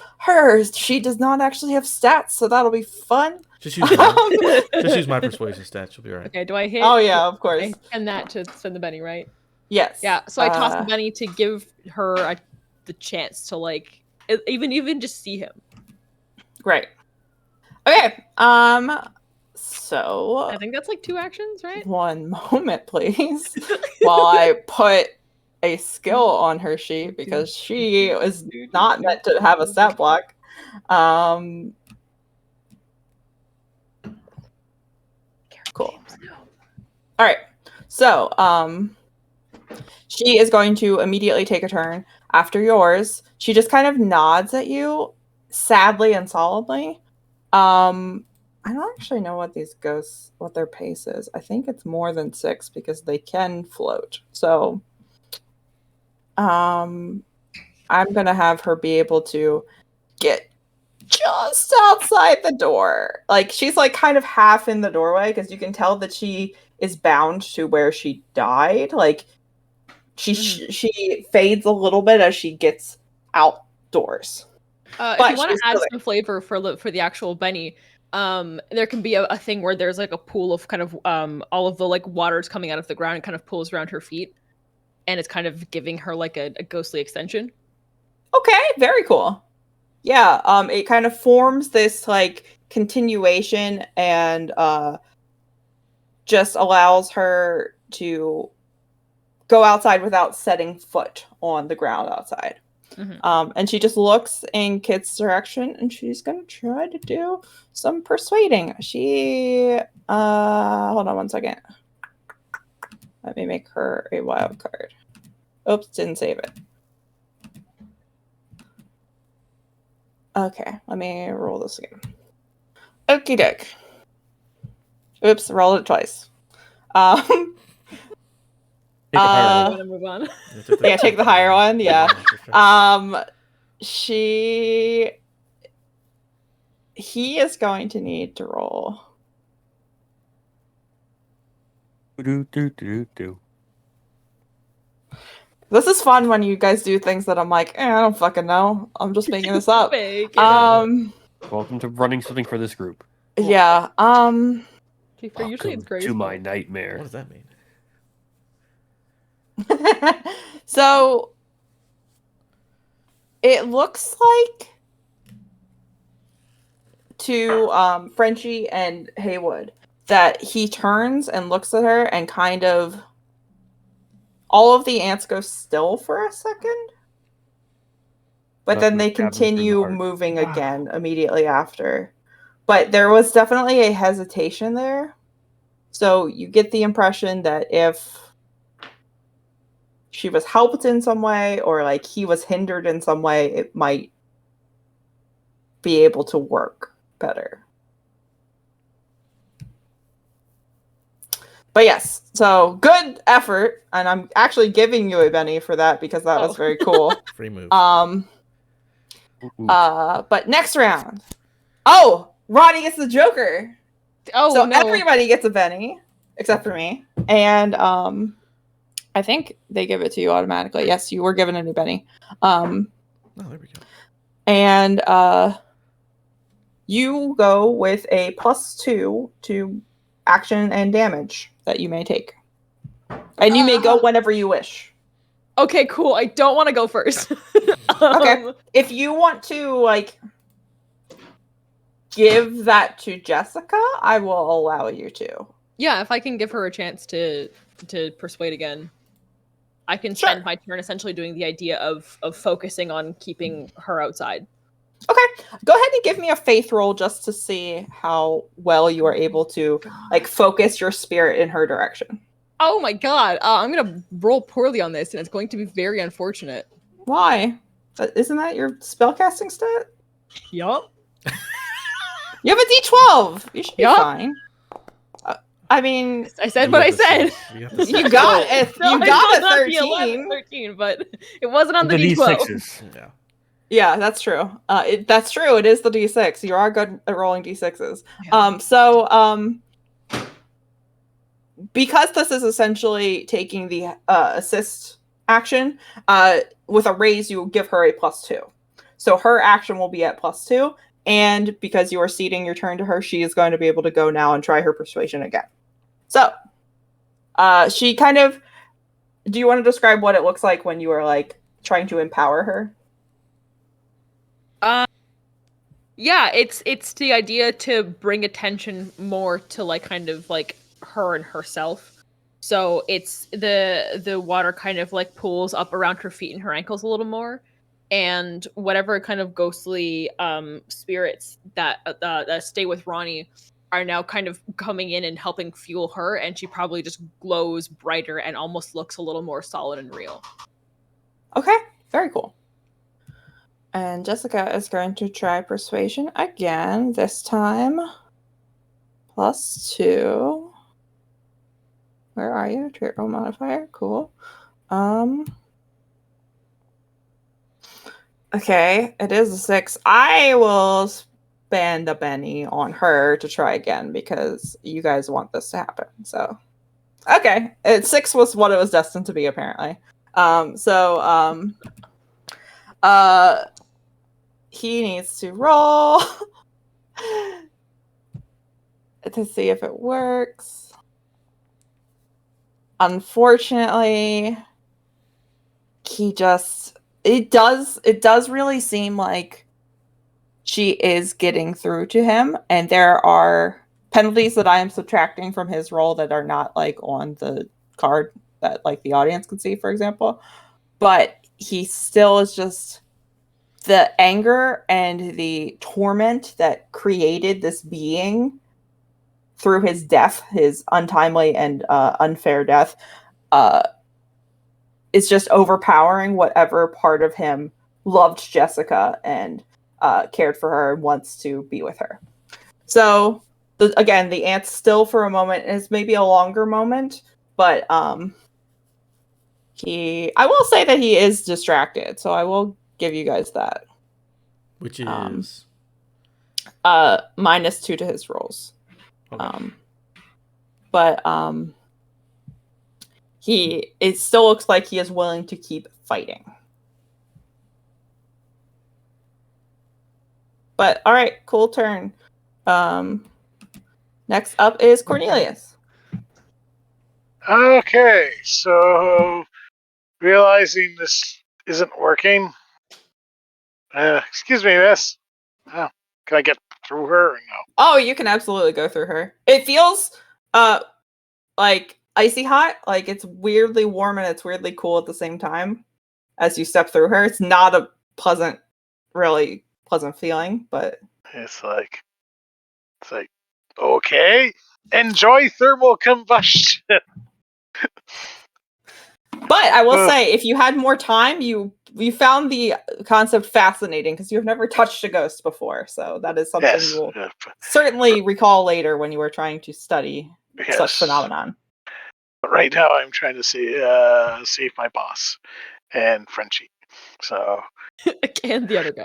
she does not actually have stats, so that'll be fun. Just use my persuasion stats. She'll be all right. Okay, do I hit? Oh yeah, of course. I spend that to spend the Benny, right? Yes. Yeah, so I toss the Benny to give her the chance to like even just see him. Great. Okay. So I think that's like 2 actions, right? One moment, please, while I put a skill on her sheet because she is not meant to have a stat block. Cool. All right. So, she is going to immediately take a turn after yours. She just kind of nods at you, sadly and solemnly. I don't actually know what these ghosts, what their pace is. I think it's more than 6 because they can float. So, I'm gonna have her be able to get just outside the door. Like she's like kind of half in the doorway because you can tell that she is bound to where she died. Like she fades a little bit as she gets outdoors. If you want to add some flavor for the actual Benny, there can be a thing where there's like a pool of kind of all of the like waters coming out of the ground and kind of pools around her feet, and it's kind of giving her like a ghostly extension. Okay, very cool. Yeah, it kind of forms this like continuation and just allows her to go outside without setting foot on the ground outside. Mm-hmm. And she just looks in Kit's direction and she's gonna try to do some persuading. She hold on one second. Let me make her a wild card. Oops, didn't save it. Okay, let me roll this again. Okie doke. Oops, rolled it twice. Want to move on? Yeah, take the higher one. Yeah. He is going to need to roll. This is fun when you guys do things that I'm like, I don't fucking know. I'm just making this up. Welcome to running something for this group. Yeah. Usually it's great. To my nightmare. What does that mean? So it looks like to Frenchie and Haywood that he turns and looks at her and kind of all of the ants go still for a second, but then they continue moving again immediately after. But there was definitely a hesitation there. So you get the impression that if she was helped in some way or like he was hindered in some way, it might be able to work better. But yes, so good effort, and I'm actually giving you a Benny for that because that was very cool. Free move. But next round. Oh, Ronnie gets the Joker. Oh, so no. Everybody gets a Benny except for me, and I think they give it to you automatically. Yes, you were given a new Benny. Oh, there we go. And you go with a +2 to action and damage that you may take. And you may go whenever you wish. Okay, cool. I don't want to go first. Okay. If you want to, like, give that to Jessica, I will allow you to. Yeah, if I can give her a chance to persuade again. I can spend my turn essentially doing the idea of focusing on keeping her outside. Okay, go ahead and give me a faith roll just to see how well you are able to like focus your spirit in her direction. Oh my god, I'm gonna roll poorly on this, and it's going to be very unfortunate. Why? Isn't that your spellcasting stat? Yup. You have a D12. You should be Yup. fine. I mean, I said what I said. you got it. No, You I got was a on 13. the 11, 13, but it wasn't on the D12. D6s. Yeah. Yeah, that's true. That's true. It is the D6. You are good at rolling D6s. Yeah. Because this is essentially taking the assist action, with a raise, you give her a +2. So her action will be at +2, and because you are ceding your turn to her, she is going to be able to go now and try her persuasion again. So, she kind of. Do you want to describe what it looks like when you are like trying to empower her? Yeah, it's the idea to bring attention more to like kind of like her and herself. So it's the water kind of like pools up around her feet and her ankles a little more, and whatever kind of ghostly spirits that stay with Ronnie are now kind of coming in and helping fuel her, and she probably just glows brighter and almost looks a little more solid and real. Okay, very cool. And Jessica is going to try persuasion again, this time. +2. Where are you? Trait roll modifier. Cool. Okay, it is a 6. I will spend a penny on her to try again because you guys want this to happen. So, okay, 6 was what it was destined to be, apparently. He needs to roll to see if it works. Unfortunately, it does really seem like she is getting through to him, and there are penalties that I am subtracting from his roll that are not like on the card that like the audience can see, for example. But he still is just the anger and the torment that created this being through his death, his untimely and unfair death, is just overpowering whatever part of him loved Jessica and cared for her and wants to be with her. So, again, the ant's still for a moment. It's maybe a longer moment, but I will say that he is distracted, so I will give you guys that. Which is -2 to his rolls. okay. It still looks like he is willing to keep fighting. But all right, cool turn. Next up is Cornelius. Okay, so realizing this isn't working. Excuse me, miss. Oh, can I get through her or no? Oh, you can absolutely go through her. It feels like icy hot. Like it's weirdly warm and it's weirdly cool at the same time as you step through her. It's not a really pleasant feeling, but It's like okay, enjoy thermal combustion. But I will say, if you had more time, you found the concept fascinating because you've never touched a ghost before. So that is something you will certainly recall later when you were trying to study such phenomenon. But right now, I'm trying to save my boss and Frenchie. So And the other guy.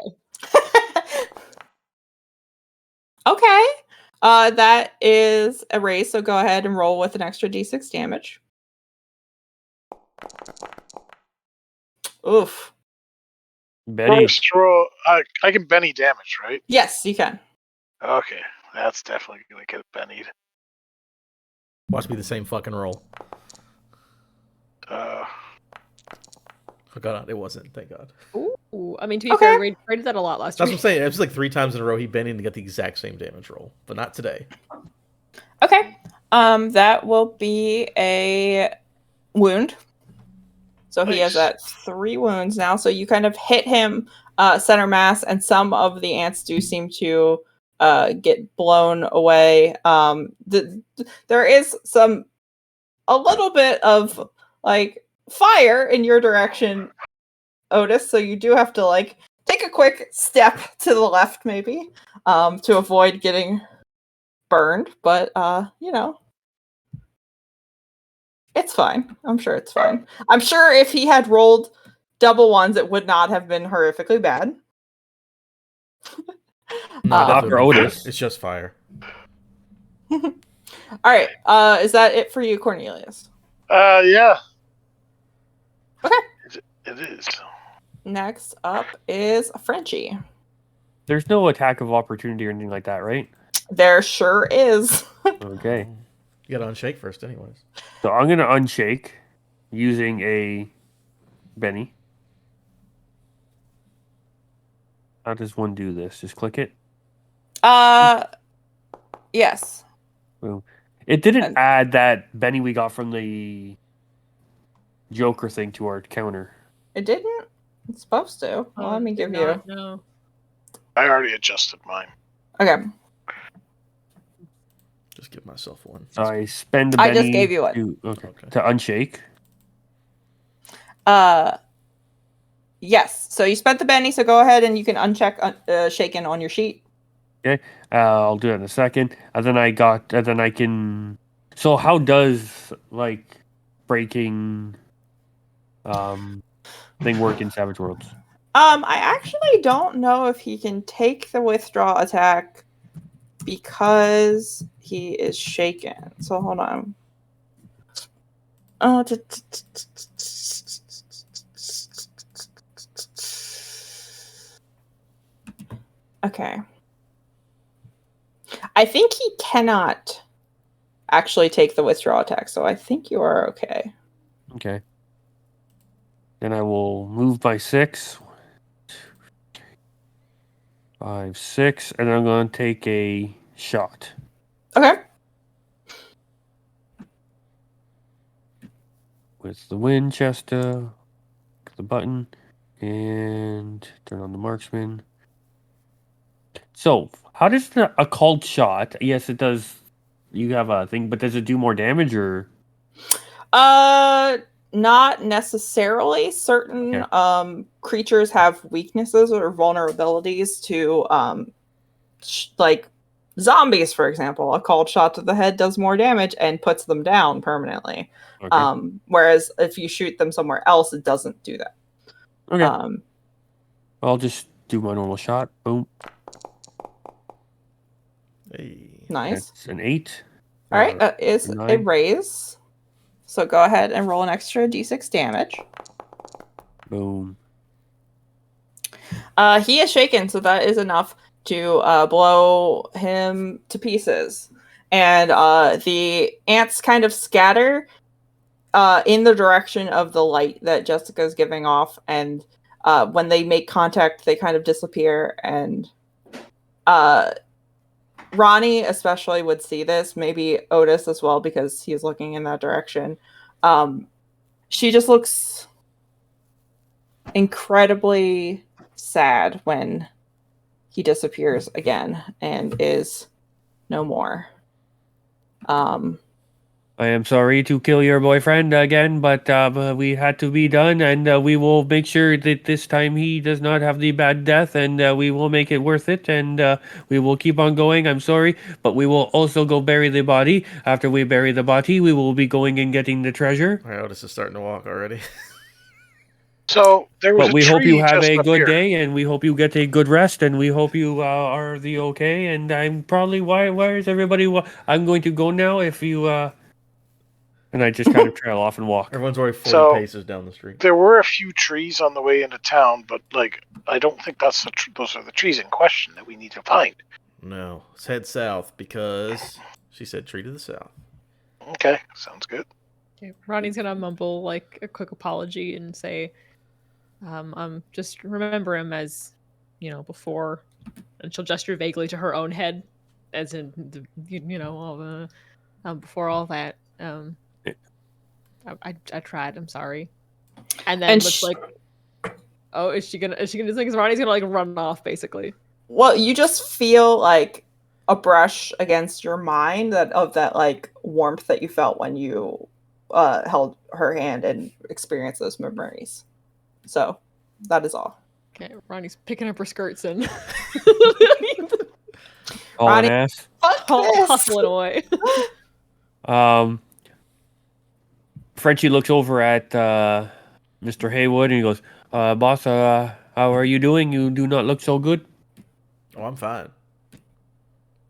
Okay. That is a raise, so go ahead and roll with an extra d6 damage. Oof. Benny. First roll, I can Benny damage, right? Yes, you can. Okay, that's definitely going to get Bennied. Watch me the same fucking roll. Oh god, it wasn't. Thank God. Ooh, I mean, to be fair, we did that a lot last That's week. what I'm saying. It was like 3 times in a row he bent in to get the exact same damage roll, but not today. Okay. That will be a wound. So he has 3 wounds now. So you kind of hit him center mass, and some of the ants do seem to get blown away. There is a little bit of like fire in your direction, Otis, so you do have to like take a quick step to the left maybe to avoid getting burned, but it's fine. I'm sure it's fine. I'm sure if he had rolled double ones, it would not have been horrifically bad. No, Not for Otis. It's just fire. All right. Is that it for you, Cornelius? Yeah. Okay. It is. Next up is Frenchie. There's no attack of opportunity or anything like that, right? There sure is. Okay. You gotta unshake first, anyways. So I'm gonna unshake using a Benny. How does one do this? Just click it. Yes. Boom. It didn't add that Benny we got from the Joker thing to our counter. It didn't? It's supposed to. Well, let me give you. No. I already adjusted mine. Okay. Just give myself one. So I spend the I Benny just gave you one. to unshake. Yes. So you spent the Benny, so go ahead and you can uncheck shaken on your sheet. Okay. I'll do that in a second. And then I can. So how does like breaking thing work in Savage Worlds? I actually don't know if he can take the withdraw attack because he is shaken. So hold on. Okay. I think he cannot actually take the withdraw attack, so I think you are okay. Okay. Then I will move by 6. 5, 6, and I'm going to take a shot. Okay. With the Winchester, the button, and turn on the marksman. So, how does a called shot? Yes, it does. You have a thing, but does it do more damage or? Not necessarily. Certain creatures have weaknesses or vulnerabilities to like zombies, for example. A called shot to the head does more damage and puts them down permanently. Okay. Whereas if you shoot them somewhere else, it doesn't do that. Okay. I'll just do my normal shot. Boom. Hey. Nice. That's an 8. All right, that is a 9. raise. So go ahead and roll an extra d6 damage. Boom. He is shaken, so that is enough to blow him to pieces. And the ants kind of scatter in the direction of the light that Jessica's giving off. And when they make contact, they kind of disappear. And Ronnie especially would see this, maybe Otis as well, because he's looking in that direction. She just looks incredibly sad when he disappears again and is no more. I am sorry to kill your boyfriend again, but we had to be done, and we will make sure that this time he does not have the bad death, and we will make it worth it, and we will keep on going. I'm sorry, but we will also go bury the body. After we bury the body, we will be going and getting the treasure. All right, Otis is starting to walk already. So there was But we a hope you tree have just a up good here. day, and we hope you get a good rest, and we hope you are the okay. And I'm probably why is everybody? I'm going to go now. If you and I just kind of trail off and walk. Everyone's already 40 So- paces down the street. There were a few trees on the way into town, but like I don't think those are the trees in question that we need to find. No, let's head south because she said tree to the south. Okay, sounds good. Okay. Ronnie's gonna mumble like a quick apology and say, just remember him as, before, and she'll gesture vaguely to her own head, as in, before all that. I tried. I'm sorry. And then Oh, is she gonna do something? Because Ronnie's gonna like run off, basically. Well, you just feel like a brush against your mind of that like warmth that you felt when you held her hand and experienced those memories. So that is all. Okay, Ronnie's picking up her skirts and All Ronnie- an ass. Fuck this. hustling away. Frenchie looks over at Mr. Haywood and he goes, "Boss, how are you doing? You do not look so good." Oh, I'm fine.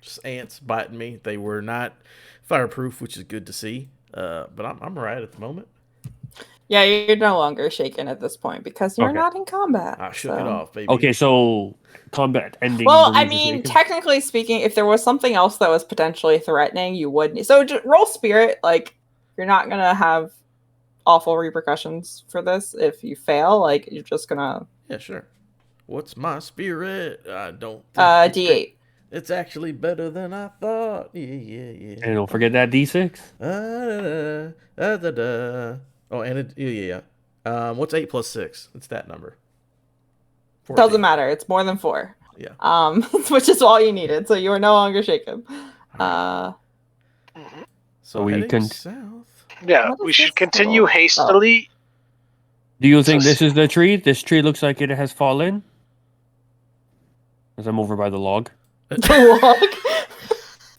Just ants biting me. They were not fireproof, which is good to see. But I'm alright at the moment. Yeah, you're no longer shaken at this point because you're Okay. not in combat. I shook so. it off, baby. Okay, so combat ending. Well, the I reason mean, taken? technically speaking, if there was something else that was potentially threatening, you would. So just roll spirit. Like, you're not gonna have awful repercussions for this if you fail. Like, you're just gonna. Yeah, sure. What's my spirit? I don't. Think it's D8. great. It's actually better than I thought. Yeah. And don't forget that D6. Oh, and it. Yeah. What's 8 plus 6? It's that number. 14. Doesn't matter. It's more than 4. Yeah. Which is all you needed. So you are no longer shaken. So we heading can- south. Yeah, What is we should this continue little- hastily. Do you think this is the tree? This tree looks like it has fallen. As I'm over by the log.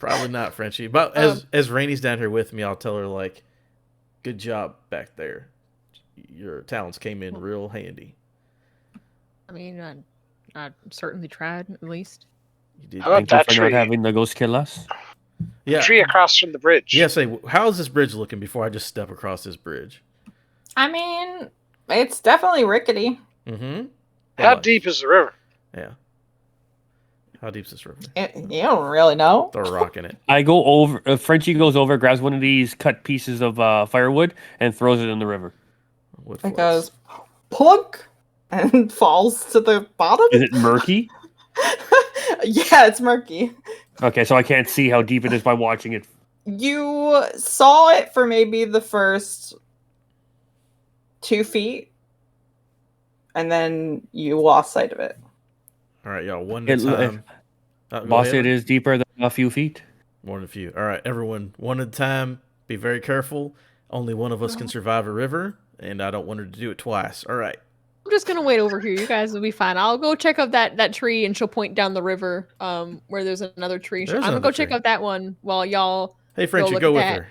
Probably not, Frenchie. But as Rainey's down here with me, I'll tell her like, "Good job back there. Your talents came in real handy. I mean, I certainly tried at least. You did. How about Thank you that for tree? not having the ghost kill us. Yeah. Tree across from the bridge. Yeah. Say, how's this bridge looking before I just step across this bridge? I mean, it's definitely rickety. Mm-hmm. How deep is the river? Yeah. How deep's this river? You don't really know. Throw a rock in it. I go over. Frenchie goes over, grabs one of these cut pieces of firewood, and throws it in the river. Wood It floats. goes plunk and falls to the bottom. Is it murky? Yeah, it's murky. Okay, so I can't see how deep it is by watching it. You saw it for maybe the first 2 feet, and then you lost sight of it. All right, y'all. One at It- a time. Go Boss, ahead. it is deeper than a few feet. More than a few. All right, everyone. One at a time. Be very careful. Only one of us can survive a river, and I don't want her to do it twice. All right. I'm just gonna wait over here. You guys will be fine. I'll go check out that tree, and she'll point down the river, where there's another tree. There's I'm gonna another go check tree. out that one while y'all Hey, Frenchie, look go at with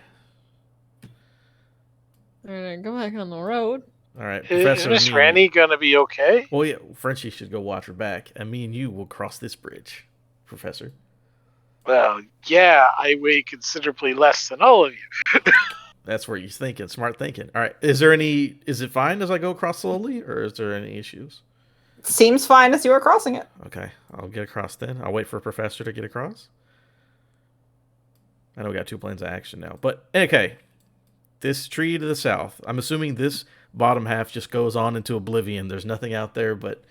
that. her. go back on the road. All right, Is Professor. Miss me and- Randy gonna be okay? Well, yeah, Frenchie should go watch her back, and me and you will cross this bridge, Professor. Well, yeah, I weigh considerably less than all of you. That's where you're thinking. Smart thinking. All right. Is it fine as I go across slowly, or is there any issues? Seems fine as you were crossing it. Okay, I'll get across then. I'll wait for Professor to get across. I know we got 2 planes of action now, but okay. This tree to the south. I'm assuming this bottom half just goes on into oblivion. There's nothing out there but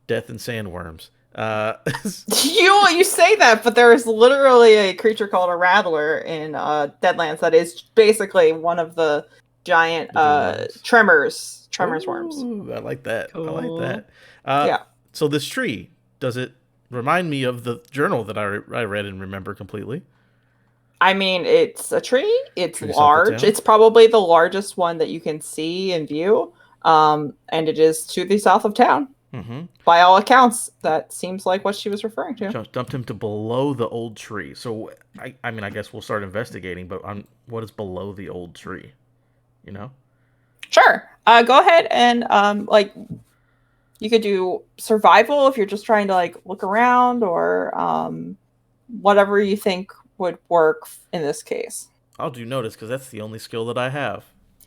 death and sandworms. You say that, but there is literally a creature called a rattler in Deadlands that is basically one of the giant The tremors worms. Ooh, I like that. I Cool. like that. Yeah. So this tree, does it remind me of the journal that I read and remember completely? I mean, it's a tree. It's Tree south of large. town? It's probably the largest one that you can see and view. And it is to the south of town. Mm-hmm. By all accounts, that seems like what she was referring to. Just dumped him to below the old tree. So, I mean, I guess we'll start investigating, but what is below the old tree? You know? Sure. Go ahead and you could do survival if you're just trying to like look around, or whatever you think would work in this case. I'll do notice because that's the only skill that I have.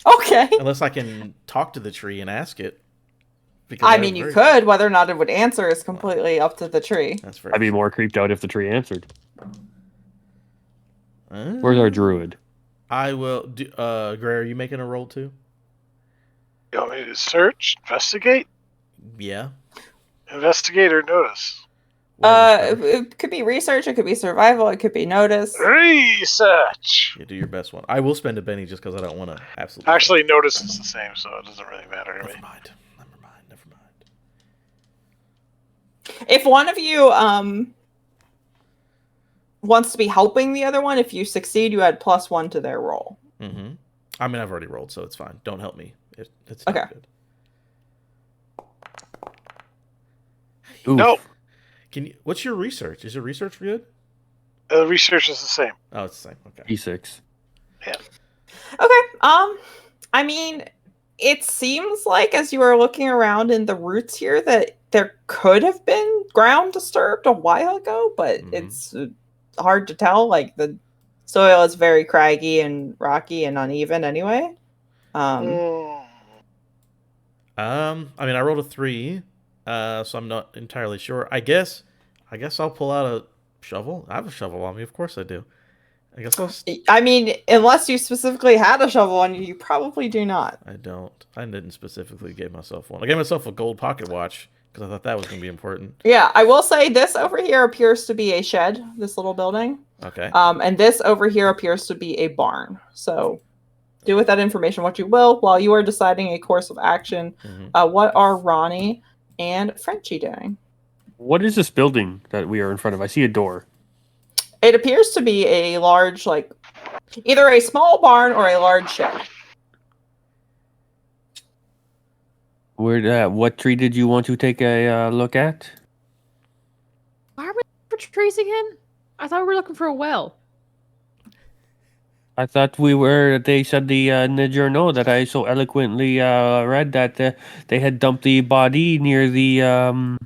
Okay. Unless I can talk to the tree and ask it. Because I I'm mean, you very- could. Whether or not it would answer is completely up to the tree. That's very. I'd be more creeped out if the tree answered. Uh, Where's our druid? I will. Gray, are you making a roll too? You want me to search, investigate, Yeah. investigate, or notice? Whatever's better. It could be research. It could be survival. It could be notice. Research. Yeah, do your best one. I will spend a penny just because I don't want to absolutely. Actually, notice is the same, so it doesn't really matter to me. Never mind. If one of you wants to be helping the other one, if you succeed, you add +1 to their roll. Mm-hmm. I mean, I've already rolled, so it's fine. Don't help me. It's not Okay. good. Oof. Nope. What's your research? Is your research good? Research is the same. Oh, it's the same. Okay. D6. Okay. I mean, it seems like as you are looking around in the roots here that there could have been ground disturbed a while ago, but it's hard to tell. Like the soil is very craggy and rocky and uneven anyway. I mean, I rolled a 3, so I'm not entirely sure. I guess I'll pull out a shovel. I have a shovel on me, of course I do. I guess I mean, unless you specifically had a shovel on you, you probably do not. I don't. I didn't specifically give myself one. I gave myself a gold pocket watch because I thought that was going to be important. Yeah, I will say this over here appears to be a shed, this little building. Okay. And this over here appears to be a barn. So do with that information what you will. While you are deciding a course of action, what are Ronnie and Frenchie doing? What is this building that we are in front of? I see a door. It appears to be a large, like, either a small barn or a large shed. What tree did you want to take a look at? Why are we looking for trees again? I thought we were looking for a well. I thought we were. They said in the journal that I so eloquently read that they had dumped the body near the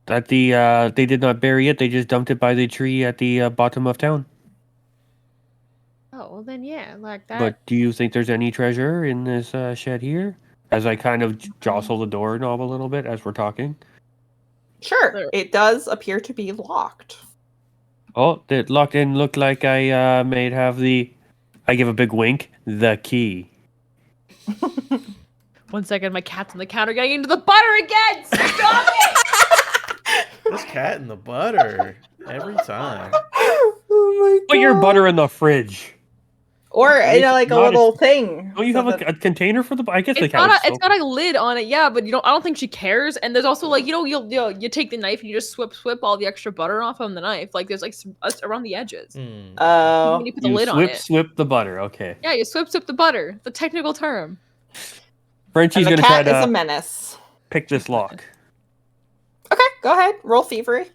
they did not bury it. They just dumped it by the tree at the bottom of town. Oh, well then yeah, like that. But do you think there's any treasure in this shed here? As I kind of jostle the doorknob a little bit as we're talking. Sure, it does appear to be locked. Oh, it locked in. Looked like I may have the. I give a big wink. The key. 1 second, my cat's on the counter getting into the butter again! Stop it! This cat in the butter. Every time. Oh my god. Put your butter in the fridge. Or, you know, like a Not little thing. Oh, you have a container for the. I guess the It's cat. got a lid on it, yeah, but I don't think she cares. And there's also like you take the knife and you just swip all the extra butter off on the knife. Like there's like around the edges. Oh. When you put the lid on it. Swip the butter. Okay. Yeah, you swip the butter. The technical term. Frenchie's And the gonna try cat is a to menace. pick this lock. Okay, go ahead. Roll thievery.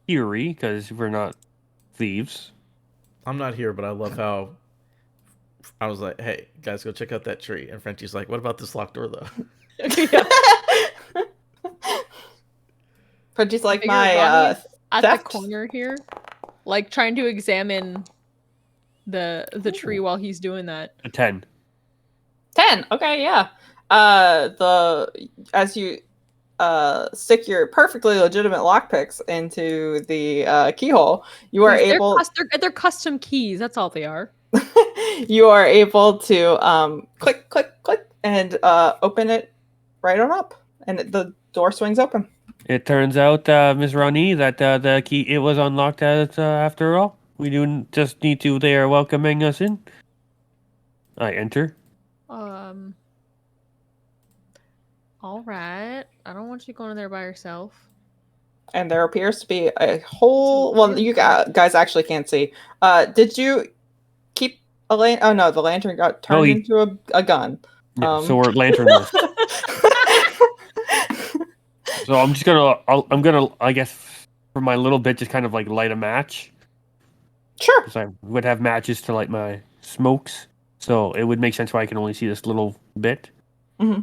Theory, because we're not thieves. I'm not here, but I love how I was like, hey, guys, go check out that tree. And Frenchie's like, what about this locked door, though? But just like Figure my Ronnie's at theft? the corner here, like trying to examine the tree while he's doing that. A 10. 10. Okay, yeah. As you stick your perfectly legitimate lockpicks into the keyhole, you are able. They're custom keys. That's all they are. You are able to click, click, click, and open it right on up, and the door swings open. It turns out, Miss Ronnie, that the key it was unlocked after all. We do just need to. They are welcoming us in. I enter. All right. I don't want you going in there by yourself. And there appears to be a whole. Well, you guys actually can't see. Did you keep a lantern? Oh no, the lantern got turned into a gun. Yeah, so we're lanternless. So I'm just gonna, I guess, for my little bit, just kind of like light a match. Sure. Because I would have matches to light my smokes, so it would make sense why I can only see this little bit. Mm-hmm.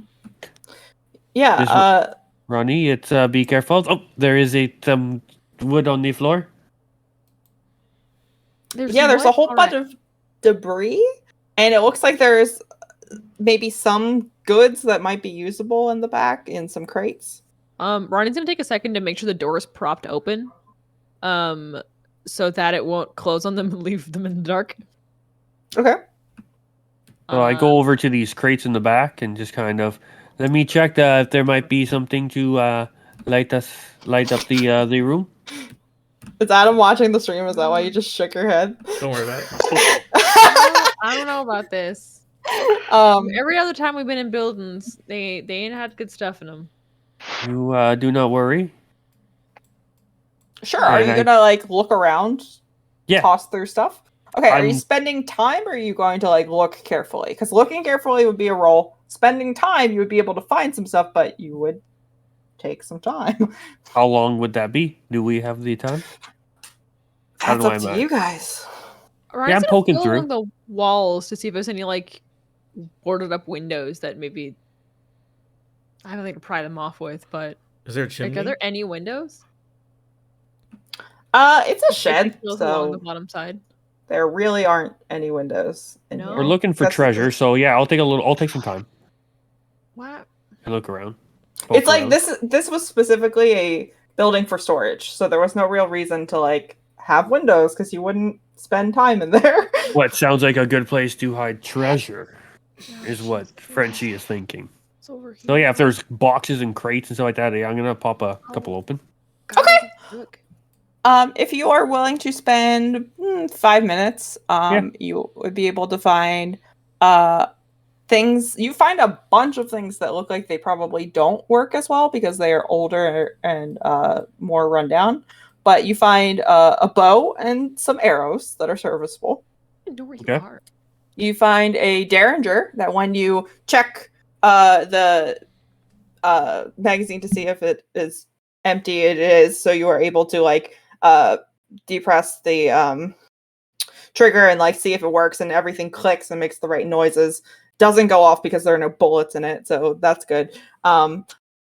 Yeah. Ronnie, it's be careful. Oh, there is some wood on the floor. There's a whole bunch of debris, and it looks like there's maybe some goods that might be usable in the back in some crates. Ronnie's gonna take a second to make sure the door is propped open, so that it won't close on them and leave them in the dark. Okay. So I go over to these crates in the back and just kind of let me check if there might be something to light up the room. Is Adam watching the stream? Is that why you just shook your head? Don't worry about it. I don't know about this. Every other time we've been in buildings, they ain't had good stuff in them. You do not worry. Sure. Are And you I- gonna like look around, Yeah. toss through stuff? Okay. Are you I'm- spending time, or are you going to like look carefully? Because looking carefully would be a roll. Spending time, you would be able to find some stuff, but you would take some time. How long would that be? Do we have the time? How That's do up I to manage? you guys. Ryan's I'm gonna poking feel through. along the walls to see if there's any like boarded up windows that maybe I have nothing to pry them off with. But Is there a like, chimney? are there any windows? It's a Like, shed, feels along the so bottom side. there really aren't any windows in No? here. We're looking for That's- treasure, so yeah, I'll take some time What? and look around. Poke It's like around. this was specifically a building for storage, so there was no real reason to like have windows because you wouldn't spend time in there. What sounds like a good place to hide treasure is what Frenchie is thinking. It's over here. So yeah, if there's boxes and crates and stuff like that, yeah, I'm gonna pop a couple open. Okay. Look. If you are willing to spend 5 minutes, you would be able to find things. You find a bunch of things that look like they probably don't work as well because they are older and more rundown. But you find a bow and some arrows that are serviceable. I know where you Okay. are. You find a derringer that when you check the magazine to see if it is empty, it is. So you are able to like depress the trigger and like see if it works, and everything clicks and makes the right noises. Doesn't go off because there are no bullets in it, so that's good.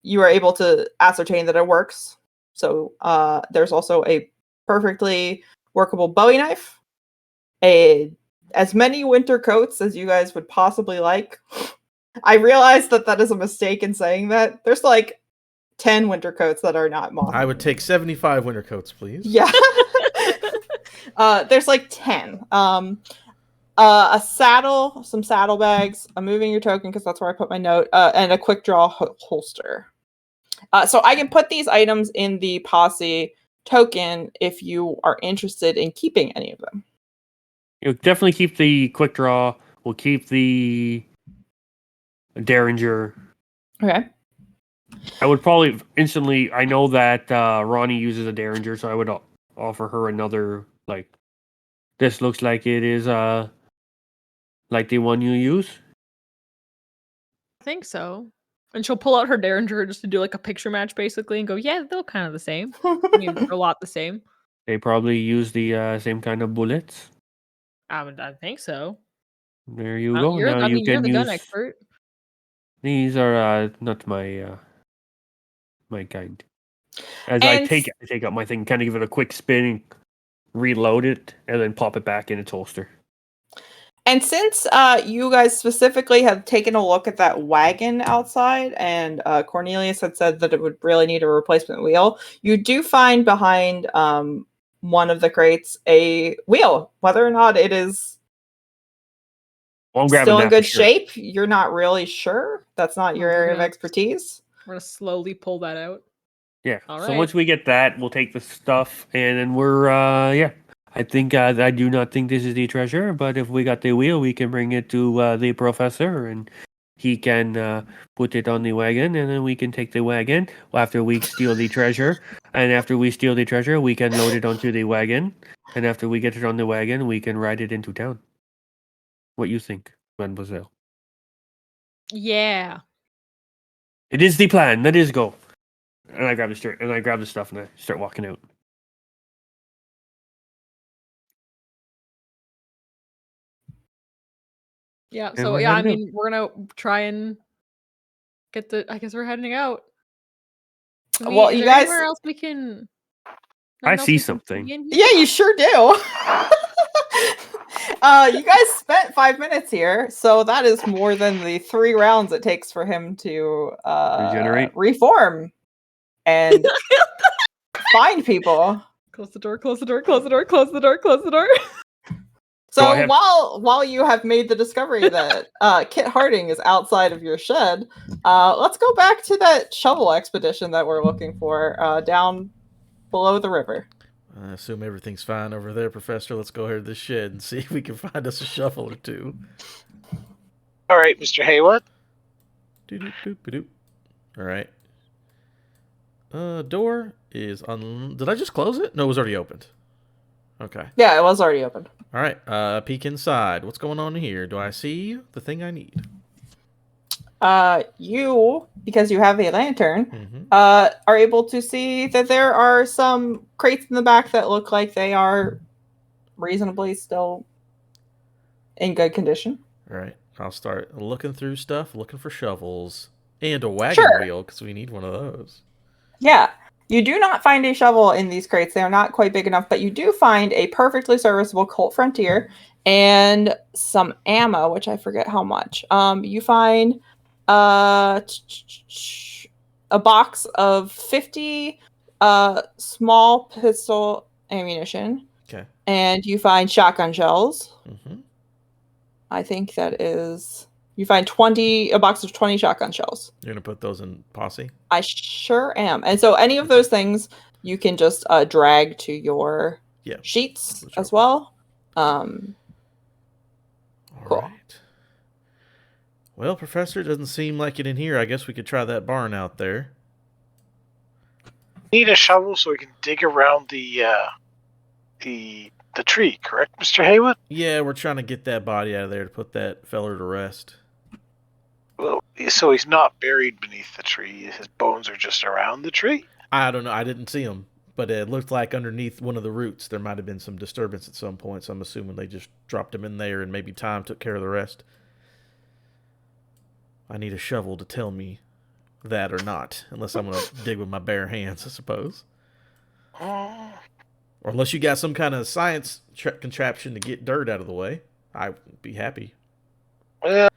You are able to ascertain that it works. So there's also a perfectly workable Bowie knife, as many winter coats as you guys would possibly like. I realize that is a mistake in saying that. There's like 10 winter coats that are not moth. I would take 75 winter coats, please. Yeah. There's like 10. A saddle, some saddlebags, I'm moving your token because that's where I put my note, and a quick draw holster. So I can put these items in the posse token if you are interested in keeping any of them. You'll definitely keep the quick draw. We'll keep the derringer. Okay. I would probably instantly. I know that Ronnie uses a derringer, so I would offer her another. Like, this looks like it is like the one you use. I think so. And she'll pull out her derringer just to do like a picture match basically and go, yeah, they're kind of the same. I mean, they're a lot the same. They probably use the same kind of bullets. I think so. There you go. You're, Now I you mean, you're can the gun use. expert. These are not my my kind. As And I take out my thing, kind of give it a quick spin, and reload it, and then pop it back in its holster. And since you guys specifically have taken a look at that wagon outside, and Cornelius had said that it would really need a replacement wheel, you do find behind one of the crates a wheel. Whether or not it is Well, I'm grabbing still in that for good sure. shape, you're not really sure. That's not your We're area of gonna- expertise. We're gonna slowly pull that out. Yeah. All So right. once we get that, we'll take the stuff, and then we're yeah. I think I do not think this is the treasure, but if we got the wheel, we can bring it to the professor, and he can put it on the wagon, and then we can take the wagon after we steal the treasure. And after we steal the treasure, we can load it onto the wagon, and after we get it on the wagon, we can ride it into town. What you think, Mademoiselle? Yeah. It is the plan. Let us go. And I grab the shirt, and I grab the stuff, and I start walking out. Yeah. And So we're yeah, I heading out. mean, we're gonna try and get the. I guess we're heading out. Well, is you there guys- anywhere else we can? I nothing else see we can something. see in here? Yeah, you sure do. You guys spent 5 minutes here, so that is more than the 3 rounds it takes for him to Regenerate? reform and find people. Close the door. Close the door. Close the door. Close the door. Close the door. So ahead. while you have made the discovery that Kit Harding is outside of your shed, let's go back to that shovel expedition that we're looking for down below the river. I assume everything's fine over there, Professor. Let's go here to the shed and see if we can find us a shovel or two. All right, Mr. Haywood. Doop-doop-doop-doop. All right. Door is on. Did I just close it? No, it was already opened. Okay. Yeah, it was already opened. All right. Peek inside. What's going on here? Do I see the thing I need? You, because you have a lantern, Mm-hmm. are able to see that there are some crates in the back that look like they are reasonably still in good condition. All right. I'll start looking through stuff, looking for shovels and a wagon Sure. wheel because we need one of those. Yeah. You do not find a shovel in these crates. They are not quite big enough, but you do find a perfectly serviceable Colt Frontier and some ammo, which I forget how much. You find a box of 50 small pistol ammunition. Okay. And you find shotgun shells. Mm-hmm. I think that is... You find a box of 20 shotgun shells. You're going to put those in posse? I sure am. And so any of those things you can just drag to your sheets as well. All Cool. right. Well, Professor, it doesn't seem like it in here. I guess we could try that barn out there. Need a shovel so we can dig around the tree, correct, Mr. Haywood? Yeah, we're trying to get that body out of there to put that feller to rest. Well, so he's not buried beneath the tree. His bones are just around the tree. I don't know. I didn't see him, but it looked like underneath one of the roots there might have been some disturbance at some point, so I'm assuming they just dropped him in there and maybe time took care of the rest. I need a shovel to tell me that or not, unless I'm going to dig with my bare hands, I suppose. Or unless you got some kind of science contraption to get dirt out of the way, I would be happy. Well,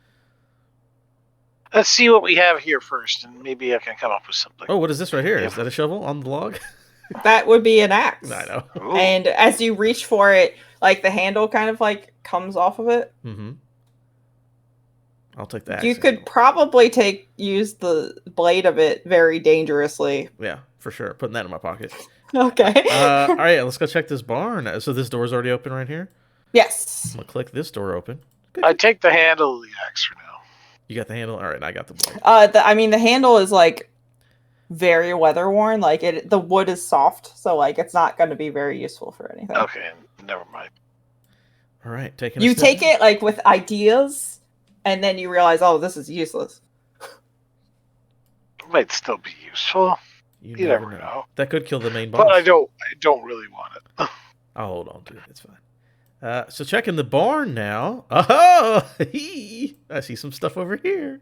let's see what we have here first, and maybe I can come up with something. Oh, what is this right here? Is that a shovel on the log? That would be an axe. I know. Ooh. And as you reach for it, like the handle kind of like comes off of it. Mm-hmm. I'll take that. You could probably use the blade of it very dangerously. Yeah, for sure. Putting that in my pocket. Okay. All right, let's go check this barn. So this door's already open right here? Yes. I'm going to click this door open. Good. I take the handle of the axe for now. You got the handle? All right, I got the blade. The handle is like very weather worn. Like the wood is soft, so like it's not going to be very useful for anything. Okay, never mind. All right, taking. You take it like with ideas, and then you realize, oh, this is useless. It might still be useful. You never know. That could kill the main boss. But I don't really want it. I'll hold on to it. It's fine. So checking the barn now. Oh, I see some stuff over here.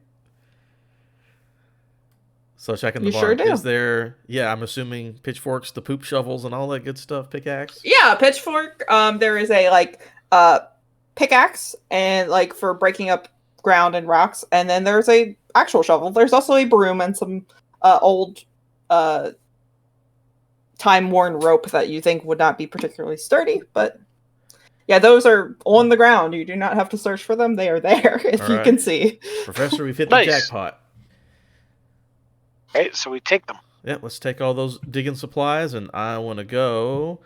So checking the You barn. sure do. Is there? Yeah, I'm assuming pitchforks, the poop shovels, and all that good stuff. Pickaxe. Yeah, pitchfork. There is a pickaxe and like for breaking up ground and rocks, and then there's a actual shovel. There's also a broom and some old time-worn rope that you think would not be particularly sturdy, but yeah, those are on the ground. You do not have to search for them. They are there, if All you right. can see. Professor, we've hit Nice. the jackpot. Right, so we take them. Yeah, let's take all those digging supplies, and I want to go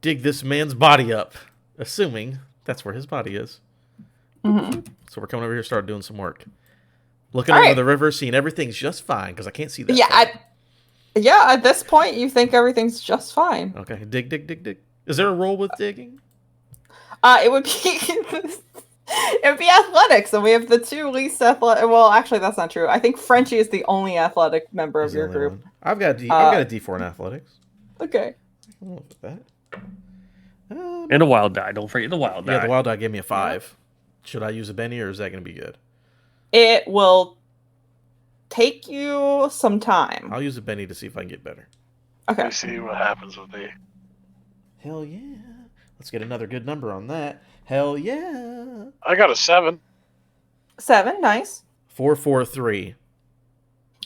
dig this man's body up, assuming that's where his body is. Mm-hmm. So we're coming over here to start doing some work. Looking All over right. the river, seeing everything's just fine, because I can't see that. Yeah, at this point, you think everything's just fine. Okay, dig. Is there a roll with digging? It would be it would be athletics, and we have the two least athletic. Well, actually, that's not true. I think Frenchie is the only athletic member He's of the your only group. one. I've got a D4 in athletics. Okay. I'll look at that. And a wild die. Don't forget the wild die. Yeah, the wild die gave me a 5. Should I use a Benny, or is that going to be good? It will take you some time. I'll use a Benny to see if I can get better. Okay. Let's see what happens with the. Hell yeah. Let's get another good number on that. Hell yeah. I got a 7. 7, nice. 443.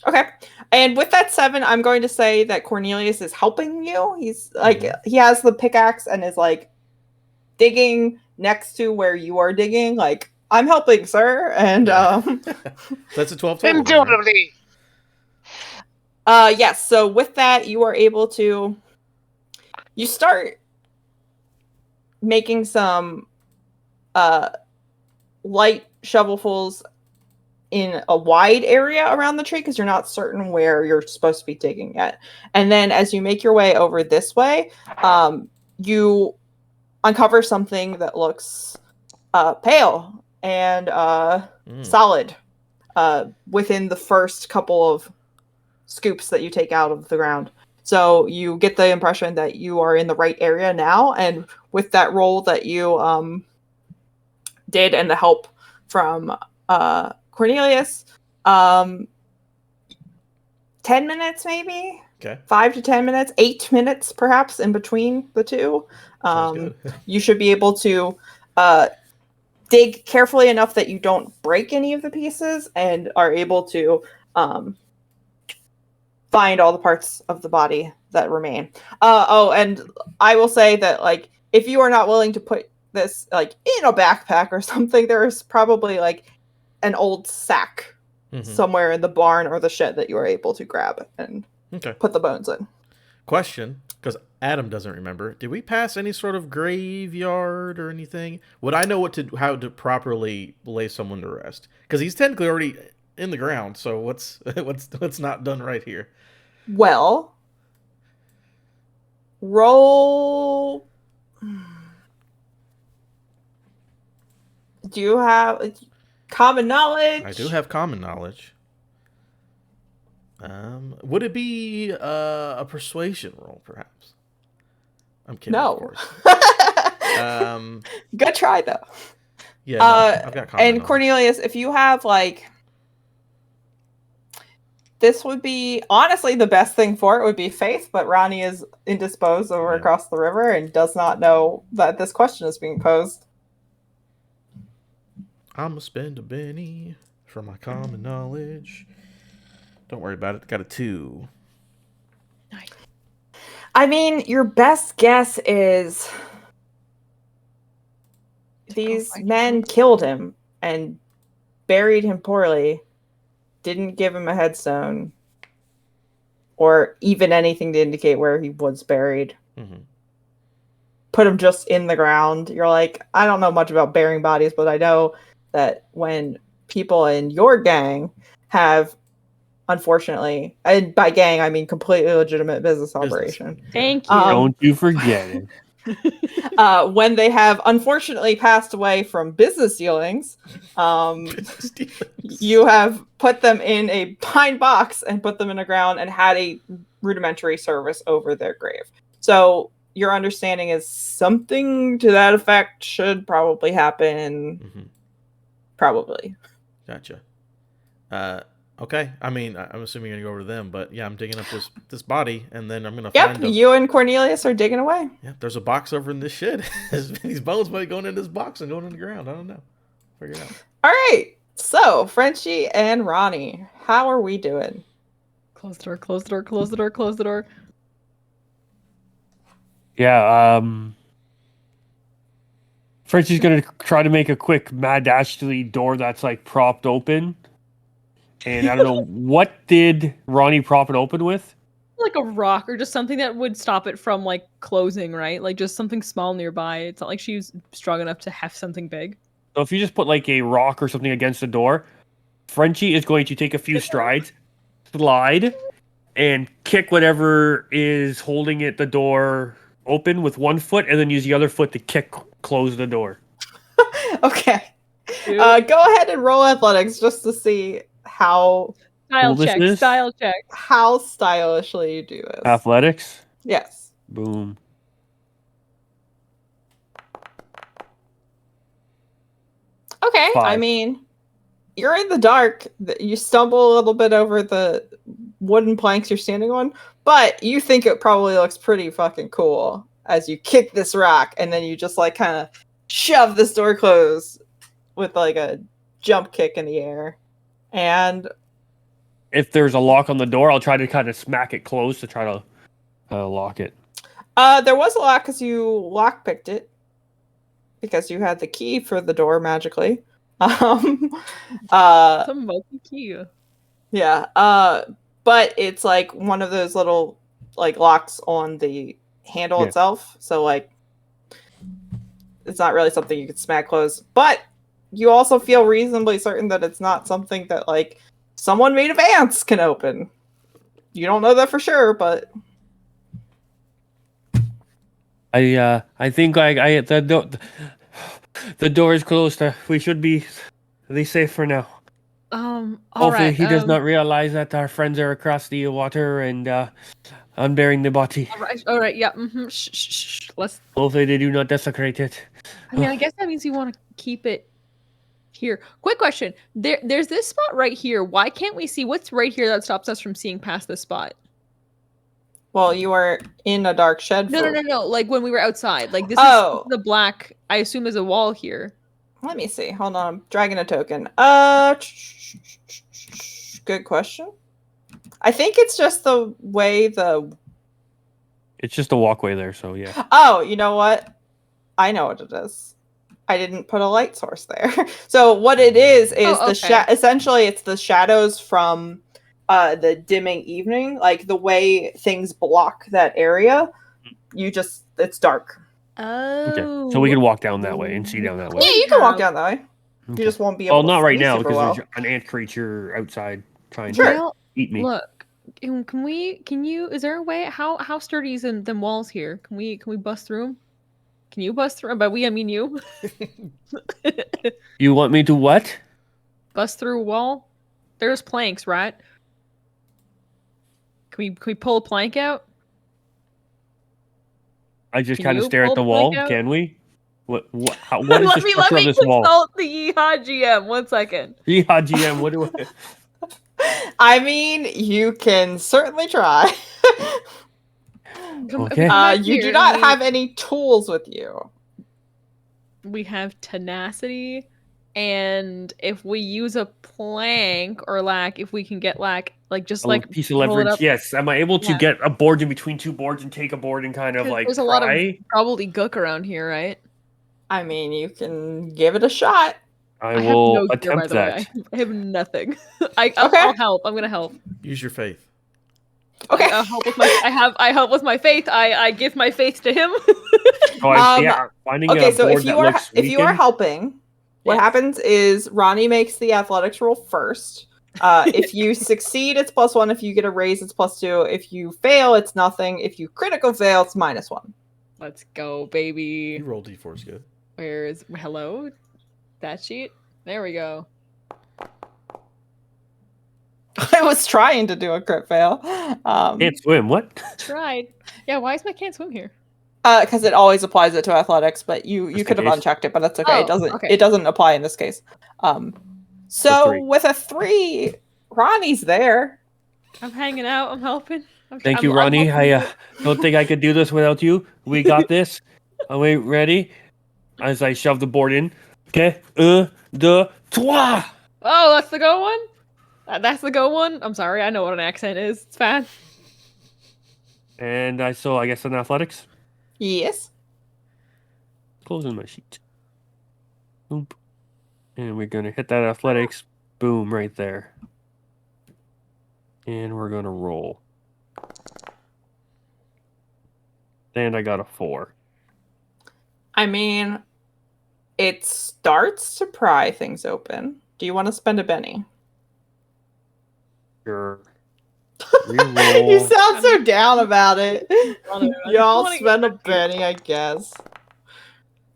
Okay. And with that 7, I'm going to say that Cornelius is helping you. He's like, he has the pickaxe and is like digging next to where you are digging. Like, I'm helping, sir. And, That's a 12 total. then, right? Indubitably. yes. So with that, you are able to, you start making some light shovelfuls in a wide area around the tree because you're not certain where you're supposed to be digging yet. And then as you make your way over this way, you uncover something that looks pale and solid within the first couple of scoops that you take out of the ground. So you get the impression that you are in the right area now, and with that roll that you did and the help from Cornelius, 10 minutes maybe? Okay. 5 to 10 minutes, 8 minutes perhaps in between the two. Sounds good. You should be able to dig carefully enough that you don't break any of the pieces and are able to find all the parts of the body that remain. And I will say that, like, if you are not willing to put this, like, in a backpack or something, there is probably, like, an old sack somewhere in the barn or the shed that you are able to grab and put the bones in. Question, because Adam doesn't remember. Did we pass any sort of graveyard or anything? Would I know how to properly lay someone to rest? Because he's technically already in the ground. So what's not done right here? Well, roll. Do you have common knowledge? I do have common knowledge. Would it be a persuasion roll, perhaps? I'm kidding. No. Of course. Good try though. Yeah, no, I've got common and knowledge. Cornelius, if you have like, this would be honestly the best thing for it would be faith, but Ronnie is indisposed over across the river and does not know that this question is being posed. I'ma spend a penny for my common knowledge. Don't worry about it. Got a 2. Nice. I mean, your best guess is these men killed him and buried him poorly, didn't give him a headstone, or even anything to indicate where he was buried. Put him just in the ground. You're like, I don't know much about burying bodies, but I know that when people in your gang have, unfortunately, and by gang I mean completely legitimate business operation. Thank you. Don't you forget it. When they have unfortunately passed away from business dealings, you have put them in a pine box and put them in the ground and had a rudimentary service over their grave. So your understanding is something to that effect should probably happen. Probably. Gotcha. Okay. I mean, I'm assuming you're gonna go over to them, but yeah, I'm digging up this body, and then I'm gonna find them. You and Cornelius are digging away. Yeah, there's a box over in this shed. These bones might be going in this box and going in the ground. I don't know. Figure it out. All right. So, Frenchie and Ronnie, how are we doing? Close the door, close the door, close the door, close the door. Yeah, Frenchie's gonna try to make a quick mad dash to the door that's like propped open. And I don't know, what did Ronnie prop it open with? Like a rock or just something that would stop it from like closing, right? Like just something small nearby. It's not like she's strong enough to heft something big. So if you just put like a rock or something against the door, Frenchie is going to take a few strides, slide, and kick whatever is holding the door open with one foot, and then use the other foot to close the door. Okay. Go ahead and roll athletics just to see how Style check. How stylishly you do this. Athletics? Yes. Boom. Okay. 5. I mean, you're in the dark. You stumble a little bit over the wooden planks you're standing on, but you think it probably looks pretty fucking cool as you kick this rock, and then you just like kind of shove this door closed with like a jump kick in the air. And if there's a lock on the door, I'll try to kind of smack it closed to try to lock it. There was a lock because you lockpicked it because you had the key for the door magically. Some monkey key. Yeah. But it's like one of those little like locks on the handle itself. So like, it's not really something you could smack close. But you also feel reasonably certain that it's not something that like someone made of ants can open. You don't know that for sure, but I think the door is closed. We should be at least safe for now. All Hopefully right. he does not realize that our friends are across the water and unbearing the body. All right. Yeah. Shh, shh, shh. Let's. Hopefully they do not desecrate it. I mean, I guess that means you want to keep it here. Quick question. There's this spot right here. Why can't we see what's right here that stops us from seeing past this spot? well, you were in a dark shed. No. Like when we were outside. Like this Oh. is the black. I assume there's a wall here. Let me see. Hold on. I'm dragging a token. Good question. I think it's just the way the. It's just a walkway there, so yeah. Oh, you know what? I know what it is. I didn't put a light source there. So what it is okay. essentially it's the shadows from the dimming evening, like the way things block that area. It's dark. Oh. Okay. So we can walk down that way and see down that way. Yeah, you can walk down that way. Okay. You just won't be able Well, to not right see now super because well. there's an ant creature outside trying Sure. to eat me. Look, is there a way, how sturdy is them walls here? Can we bust through them? Can you bust through 'em? By we, I mean you. You want me to what? Bust through a wall? There's planks, right? Can we pull a plank out? I just Can kind of you stare pull at the the wall. plank out? Can we? What is the let structure me of this wall? consult the Yeehaw GM. 1 second. Yeehaw GM, what do I mean, you can certainly try. Okay. You do not have any tools with you. We have tenacity, and if we use a plank or if we can get just a like piece of roll it leverage? up. Yes. Am I able to Yeah. get a board in between two boards and take a board and kind of 'Cause like there's a lot of pry? gobbledygook around here, right? I mean, you can give it a shot. I have will no gear, by attempt the way. that. I have nothing. Okay. I'll help. I'm gonna help. Use your faith. Okay. I help with my. I help with my faith. I give my faith to him. Oh, finding Okay, a so board if you that are looks helping, what Yes. happens is Ronnie makes the athletics roll first. If you succeed, it's +1. If you get a raise, it's +2. If you fail, it's nothing. If you critical fail, it's -1. Let's go, baby. You roll d4's good. Where's hello? That sheet? There we go. I was trying to do a crit fail. can't swim. What? Tried. Yeah. Why is my can't swim here? Because it always applies it to athletics, but you Just could in have case. unchecked it, but that's okay. Oh, okay. It doesn't apply in this case. So three. with a 3, Ronnie's there. I'm hanging out. I'm helping. Thank you, Ronnie. I don't think I could do this without you. We got this. Are we ready? As I shove the board in. Okay. 1, 2, 3. Oh, that's the go one. That's the go one. I'm sorry. I know what an accent is. It's fine. And I guess in athletics. Yes. Closing my sheet. Boom. And we're gonna hit that athletics. Boom, right there. And we're gonna roll. And I got a 4. I mean, it starts to pry things open. Do you want to spend a Benny? Sure. Reroll. You sound so down about it. I Y'all wanna spend a Benny, I guess.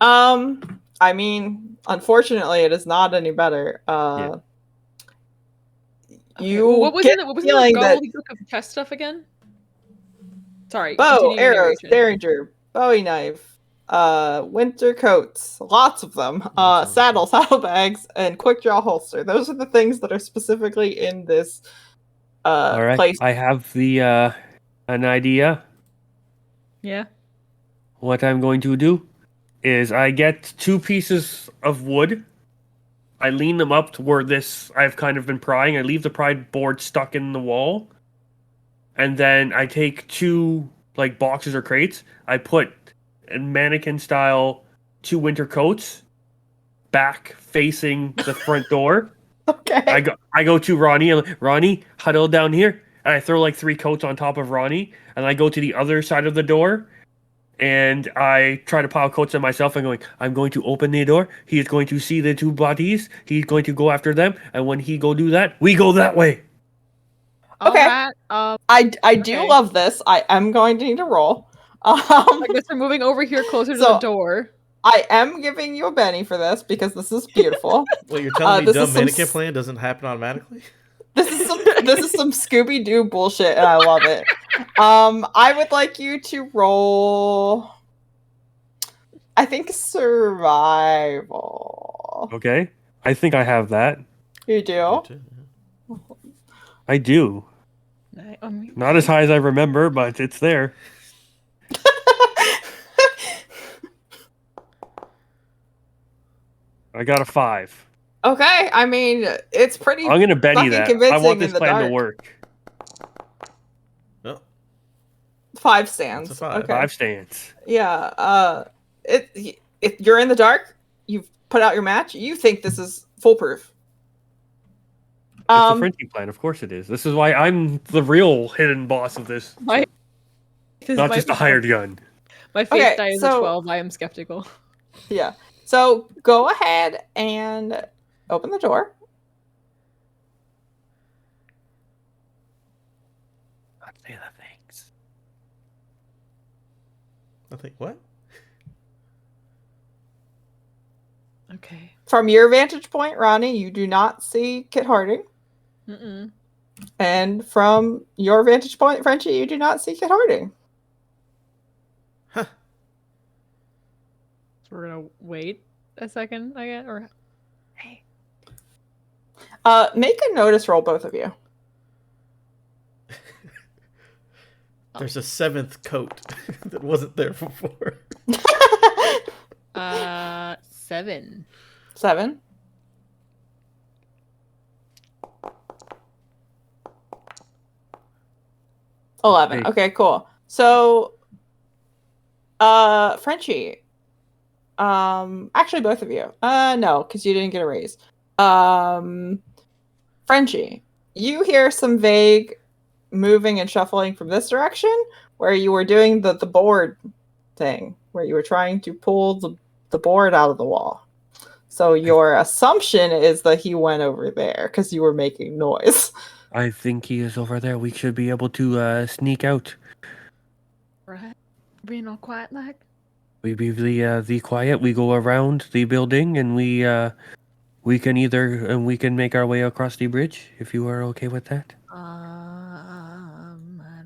I mean, unfortunately, it is not any better. Yeah. You what was get in the feeling that gobbledygook of chest stuff again? Sorry. bow, continue your arrows, narration. derringer, bowie knife, winter coats, lots of them, Lots of them. saddlebags, and quick draw holster. Those are the things that are specifically in this All right. place. I have the an idea. Yeah. What I'm going to do is I get 2 pieces of wood. I lean them up to where I've kind of been prying. I leave the pried board stuck in the wall. And then I take 2 like boxes or crates. I put mannequin style 2 winter coats back facing the front door. Okay. I go to Ronnie. I'm like, Ronnie, huddle down here. And I throw like 3 coats on top of Ronnie. And I go to the other side of the door. and I try to pile coats on myself and going, I'm going to open the door. He is going to see the two bodies. He's going to go after them. And when he go do that, we go that way. Okay. Alright, I do okay. love this. I am going to need a roll. I guess we're moving over here closer to So- the door. I am giving you a Benny for this because this is beautiful. Well, you're telling me this is dumb some mannequin s- plan doesn't happen automatically? This is some Scooby Doo bullshit, and I love it. I would like you to roll. I think survival. Okay. I think I have that. You do. I do. Not as high as I remember, but it's there. I got a 5. Okay, I mean it's pretty. I'm gonna Benny fucking that. I convincing want in this the plan to dark. work. Oh, 5 stands. That's a 5. Okay. 5 stands. Yeah. If you're in the dark, you've put out your match. You think this is foolproof. It's a Frenchie plan, of course it is. This is why I'm the real hidden boss of this. This Not might just be a hired gun. My face Okay, die is so- a 12. I am skeptical. Yeah. So go ahead and open the door. Not say the things. I think, what? Okay. From your vantage point, Ronnie, you do not see Kit Harding. Mm-mm. And from your vantage point, Frenchie, you do not see Kit Harding. Huh. So we're gonna wait a second, I guess, or hey. Make a notice roll, both of you. There's a 7th coat that wasn't there before. 7. 7. $11. Hey. Okay, cool. So, Frenchie. Actually, both of you. No, because you didn't get a raise. Frenchie, you hear some vague moving and shuffling from this direction, where you were doing the board thing, where you were trying to pull the board out of the wall. So your assumption is that he went over there because you were making noise. I think he is over there. We should be able to sneak out. Right. Being all quiet like. We be the quiet. We go around the building, and we can make our way across the bridge. If you are okay with that. I'd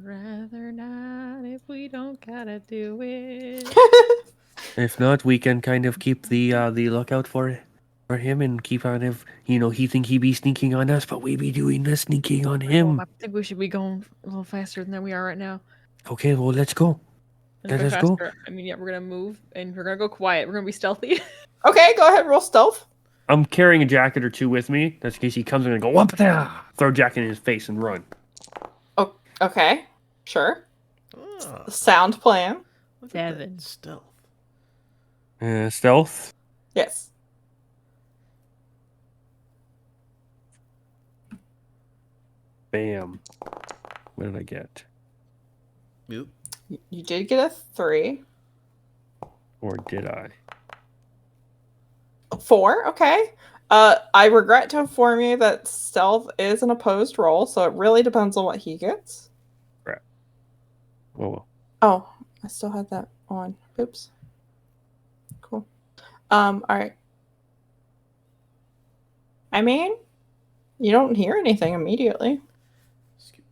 rather not if we don't gotta do it. If not, we can kind of keep the lookout for him and keep on if he think he be sneaking on us, but we be doing the sneaking on him. I think we should be going a little faster than we are right now. Okay, well let's go. And Let us go. faster. I mean, yeah, we're gonna move and we're gonna go quiet. We're gonna be stealthy. Okay, go ahead, roll stealth. I'm carrying a jacket or two with me. That's in case he comes in and go whoop throw a jacket in his face and run. Oh, okay, sure. Oh, Sound plan. look at that 7. stealth. Stealth. Yes. Bam. What did I get? Yep. You did get a 3. Or did I? 4, okay. I regret to inform you that stealth is an opposed roll, so it really depends on what he gets. Whoa. Oh, I still had that on. Oops. Cool. Alright. I mean, you don't hear anything immediately.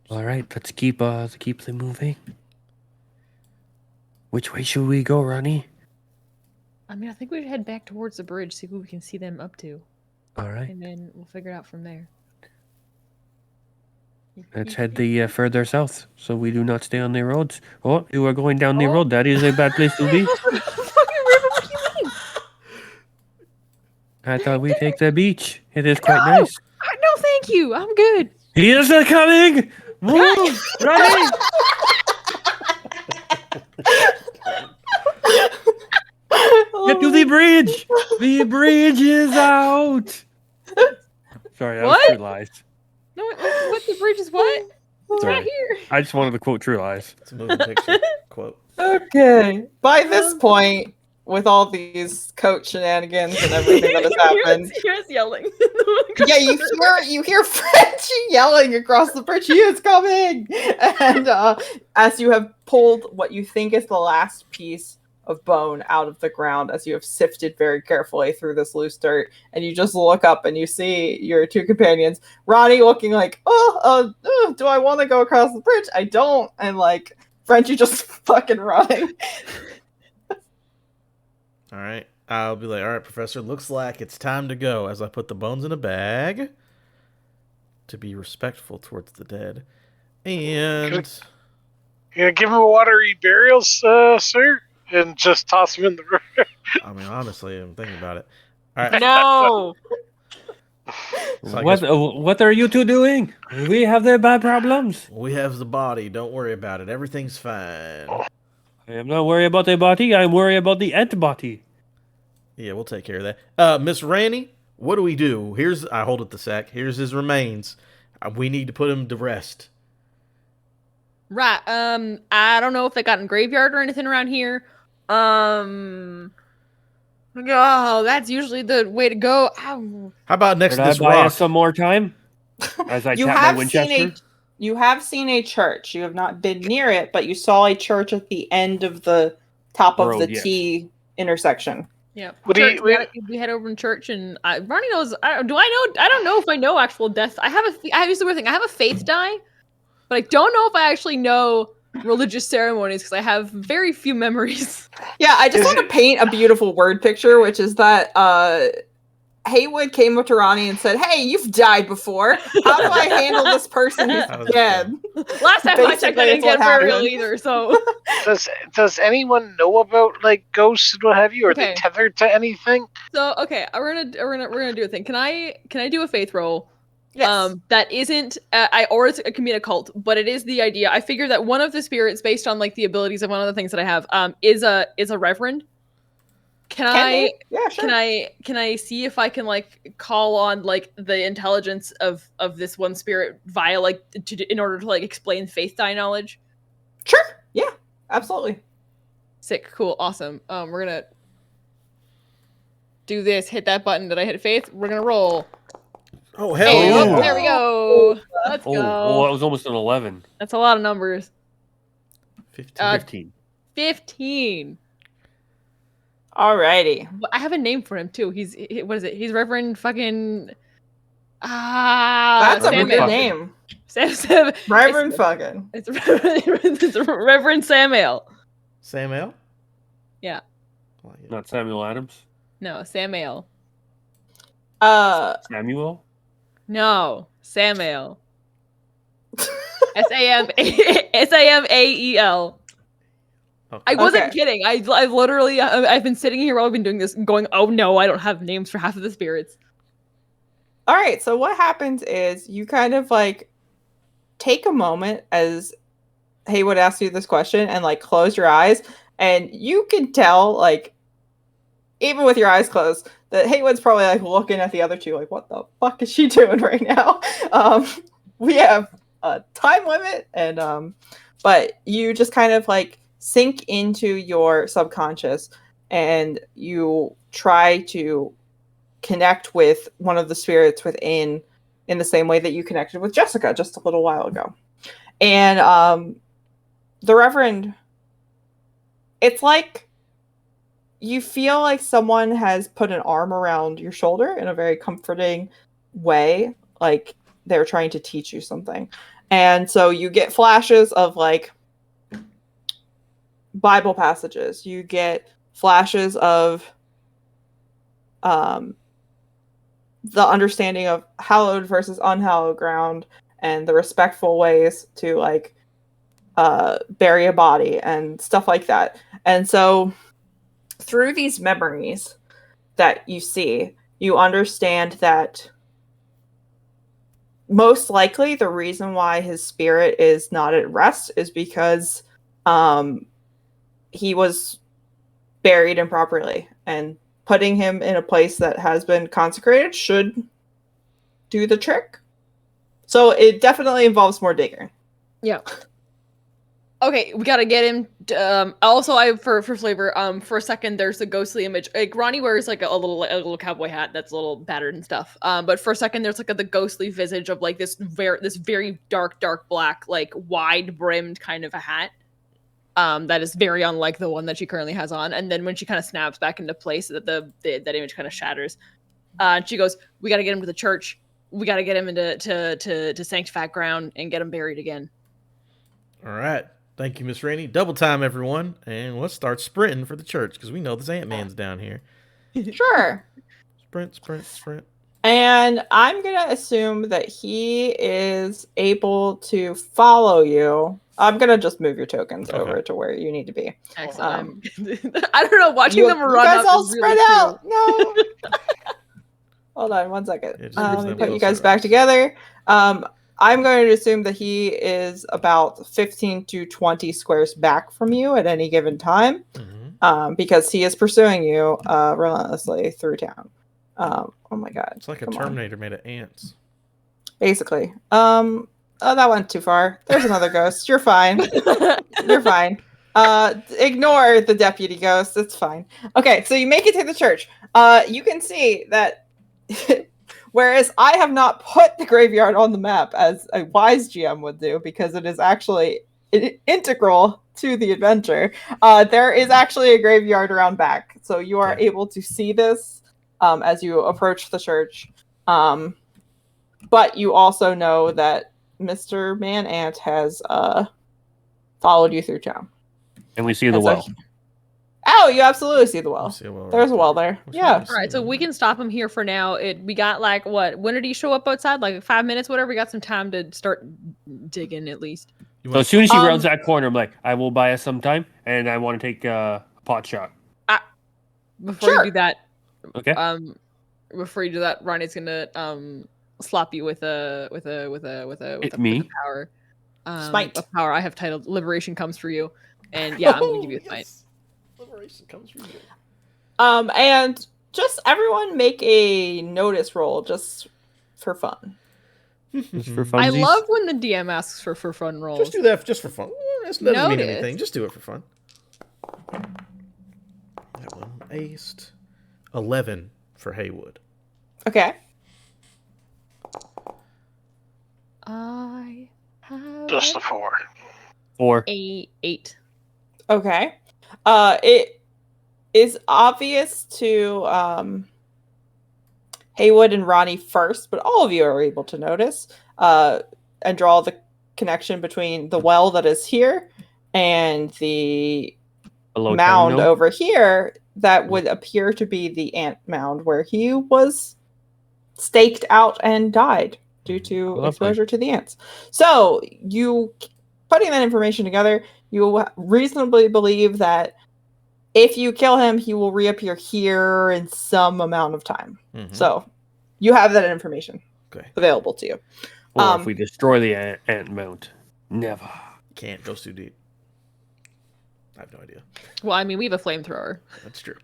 All right, let's keep them moving. Which way should we go, Ronnie? I mean, I think we should head back towards the bridge, see what we can see them up to, All right, and then we'll figure it out from there. let's head the further south, so we do not stay on the roads. Oh, you are going down the road. That is a bad place to be. Fucking river, what do you mean? I thought we take the beach. It is quite nice. No, thank you. I'm good. He is coming. Move, Ronnie. Get to the bridge. The bridge is out. Sorry, that was What? True Lies. No, what the bridge is what? It's Sorry. right here. I just wanted to quote True Lies. It's a moving picture quote. Okay. By this point, with all these coat shenanigans and everything that has happened, He was yelling. yeah, you hear Frenchie yelling across the bridge. He is coming, and as you have pulled what you think is the last piece of bone out of the ground, as you have sifted very carefully through this loose dirt, and you just look up and you see your two companions, Ronnie looking like, do I want to go across the bridge? I don't, and like Frenchie just fucking running. All right. I'll be like, all right, Professor, looks like it's time to go, as I put the bones in a bag to be respectful towards the dead. And You gonna give him a watery burial, sir? And just toss him in the river? I mean, honestly, I'm thinking about it. All right. No. So I guess What are you two doing? We have the bad problems. we have the body. Don't worry about it. Everything's fine. I am not worried about the body. I'm worried about the antibody. Yeah, we'll take care of that. Miss Ranny, what do we do? I hold up the sack. Here's his remains. We need to put him to rest. Right. I don't know if they got in graveyard or anything around here. Oh, that's usually the way to go. Ow. How about next Could to I this buy rock? us some more time? As I You tap my have Winchester. you have seen a church. You have not been near it, but you saw a church at the end of the top of Road, the yes. T intersection. Yeah. What do you- Church, we head over to church, and Ronnie knows. I don't know if I know actual death. I use the weird thing. I have a faith die, but I don't know if I actually know religious ceremonies because I have very few memories. Yeah, I just Is want to paint a beautiful word picture, which is that Haywood came up to Ronnie and said, "Hey, you've died before. How do I handle this person who's That was dead?" Last time I checked, I Basically, didn't it's what get burial happened. either. So Does anyone know about like ghosts and what have you? Are they Okay. tethered to anything? okay, we're gonna do a thing. Can I do a faith roll? Yes. That isn't it can be an occult, but it is the idea. I figure that one of the spirits, based on like the abilities of one of the things that I have, is a reverend. Can I Yeah, sure. can I see if I can like call on like the intelligence of this one spirit via like in order to like explain faith die knowledge? Sure. Yeah, absolutely. Sick, cool, awesome. We're gonna do this. Hit that button. Did I hit faith? We're gonna roll. Oh, hell Hey, yeah. oh, there we go. Let's Oh, go. well, that was almost an 11. That's a lot of numbers. 15. 15. 15. Alrighty. I have a name for him too. What is it? He's Reverend fucking That's a Reverend good fucking. name. Sam. Reverend fucking. It's Reverend Samuel. Samuel? Yeah. I like it. Not Samuel Adams. No, Samuel. Samuel? No, Samuel. Samael. Okay. I wasn't Okay. kidding. I literally I've been sitting here while I've been doing this, going, oh no, I don't have names for half of the spirits. All right, so what happens is you kind of like take a moment as Haywood asks you this question and like close your eyes, and you can tell, like, even with your eyes closed, that Haywood's probably like looking at the other two, like, what the fuck is she doing right now? We have a time limit, and but you just kind of like sink into your subconscious, and you try to connect with one of the spirits within in the same way that you connected with Jessica just a little while ago. And the Reverend, it's like you feel like someone has put an arm around your shoulder in a very comforting way, like they're trying to teach you something. And so you get flashes of like Bible passages. You get flashes of the understanding of hallowed versus unhallowed ground and the respectful ways to like bury a body and stuff like that. And so through these memories that you see, you understand that most likely the reason why his spirit is not at rest is because he was buried improperly, and putting him in a place that has been consecrated should do the trick. So it definitely involves more digging. Yeah. Okay, we gotta get him. Also, for flavor. For a second, there's the ghostly image. Like Ronnie wears like a little cowboy hat that's a little battered and stuff. But for a second, there's like the ghostly visage of like this very dark black, like wide brimmed kind of a hat. That is very unlike the one that she currently has on. And then when she kind of snaps back into place, that image kind of shatters. And she goes, "We gotta get him to the church. We gotta get him into to sanctified ground and get him buried again." All right. Thank you, Miss Rainey. Double time, everyone. And let's start sprinting for the church because we know this Ant-Man's down here. Sure. Sprint. And I'm going to assume that he is able to follow you. I'm going to just move your tokens over to where you need to be. Excellent. I don't know, watching them run you guys up all is spread really out. cool. No. Hold on 1 second. Let me put you guys back together. I'm going to assume that he is about 15 to 20 squares back from you at any given time, because he is pursuing you relentlessly through town. Oh my god. It's like a Terminator made of ants. Basically. Oh, that went too far. There's another ghost. You're fine. You're fine. Ignore the deputy ghost. It's fine. Okay, so you make it to the church. You can see that whereas I have not put the graveyard on the map as a wise GM would do, because it is actually integral to the adventure, there is actually a graveyard around back. So you are able to see this as you approach the church. But you also know that Mr. Man-Ant has followed you through town. And we see the well. Oh, you absolutely see the well. There's a well there. Which Yeah. All right, so we can stop him here for now. We got like what? When did he show up outside? Like 5 minutes, whatever. We got some time to start digging at least. So as soon as she rounds that corner, I'm like, I will buy us some time, and I want to take a pot shot. Before you do that, okay. Before you do that, Ronnie's gonna slap you with a power. Smite. A power I have titled "Liberation Comes for You," and yeah, I'm gonna give you a smite. Liberation comes from you. And just everyone make a notice roll just for fun. Just for fun. I love when the DM asks for fun rolls. Just do that just for fun. That doesn't mean anything. Just do it for fun. That one aced. 11 for Haywood. Okay. I have Just a 4. 4. 8. Okay. It is obvious to Haywood and Ronnie first, but all of you are able to notice and draw the connection between the well that is here and the mound over here that would appear to be the ant mound where he was staked out and died due to exposure to the ants. So you putting that information together, you reasonably believe that if you kill him, he will reappear here in some amount of time. So you have that information available to you. Or if we destroy the ant mount. Never. Can't. Goes too deep. I have no idea. Well, I mean, we have a flamethrower. That's true.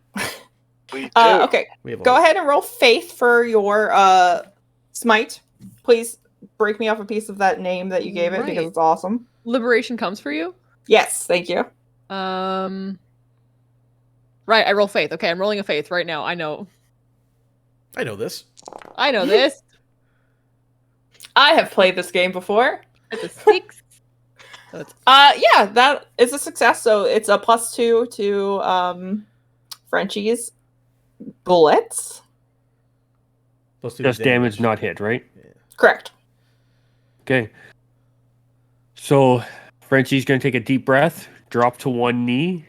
We do. Okay. Go ahead and roll faith for your smite. Please break me off a piece of that name that you gave it because it's awesome. Liberation comes for you? Yes, thank you. Right, I roll faith. Okay, I'm rolling a faith right now. I know this. I know this. I have played this game before. It's a 6. So it's... yeah, that is a success. So it's a +2 to Frenchie's bullets. Just damage, not hit, right? Yeah. Correct. Okay. So Frenchie's gonna take a deep breath, drop to one knee,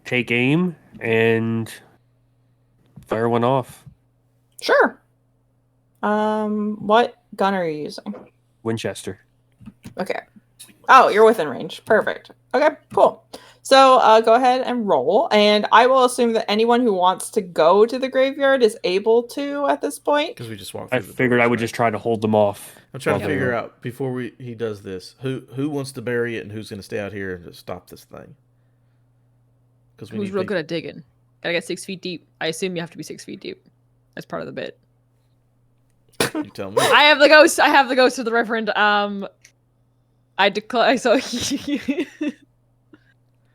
take aim, and fire one off. Sure. What gun are you using? Winchester. Okay. Oh, you're within range. Perfect. Okay, cool. So go ahead and roll, and I will assume that anyone who wants to go to the graveyard is able to at this point. Because we just walked. I figured I would just try to hold them off. I'm trying to figure out before he does this who wants to bury it and who's going to stay out here and stop this thing. Because who's real good at digging? Gotta get 6 feet deep. I assume you have to be 6 feet deep. That's part of the bit. You tell me. I have the ghost of the Reverend. I declare. So,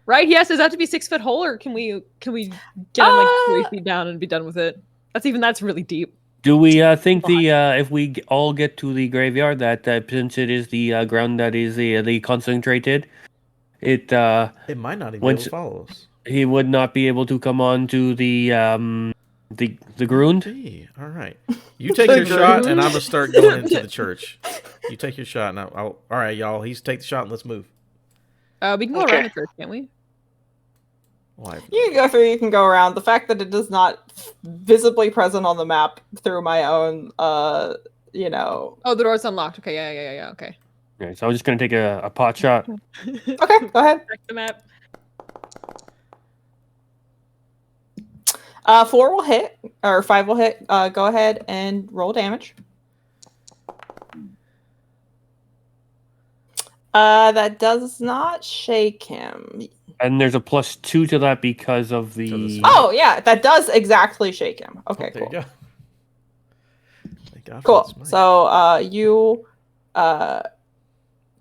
right? Yes. Does that have to be 6 foot hole, or can we get him like 3 feet down and be done with it? That's really deep. Do we think if we all get to the graveyard that since it is the ground that is the concentrated, it might not even be able once to follow us. he would not be able to come on to the ground. All right, you take your shot, and I'm gonna start going into the church. You take your shot, and I'll all right, y'all. He's take the shot, and let's move. We can go around the church, can't we? Why? You can go through, you can go around. The fact that it is not visibly present on the map through my own, Oh, the door's unlocked. Okay, yeah, okay. Okay, so I'm just gonna take a pot shot. Okay, go ahead. Check the map. 4 will hit, or 5 will hit. Go ahead and roll damage. That does not shake him. And there's a +2 to that because of the. Oh yeah, that does exactly shake him. Okay, There cool. you go. Thank God for Cool. this mic. So you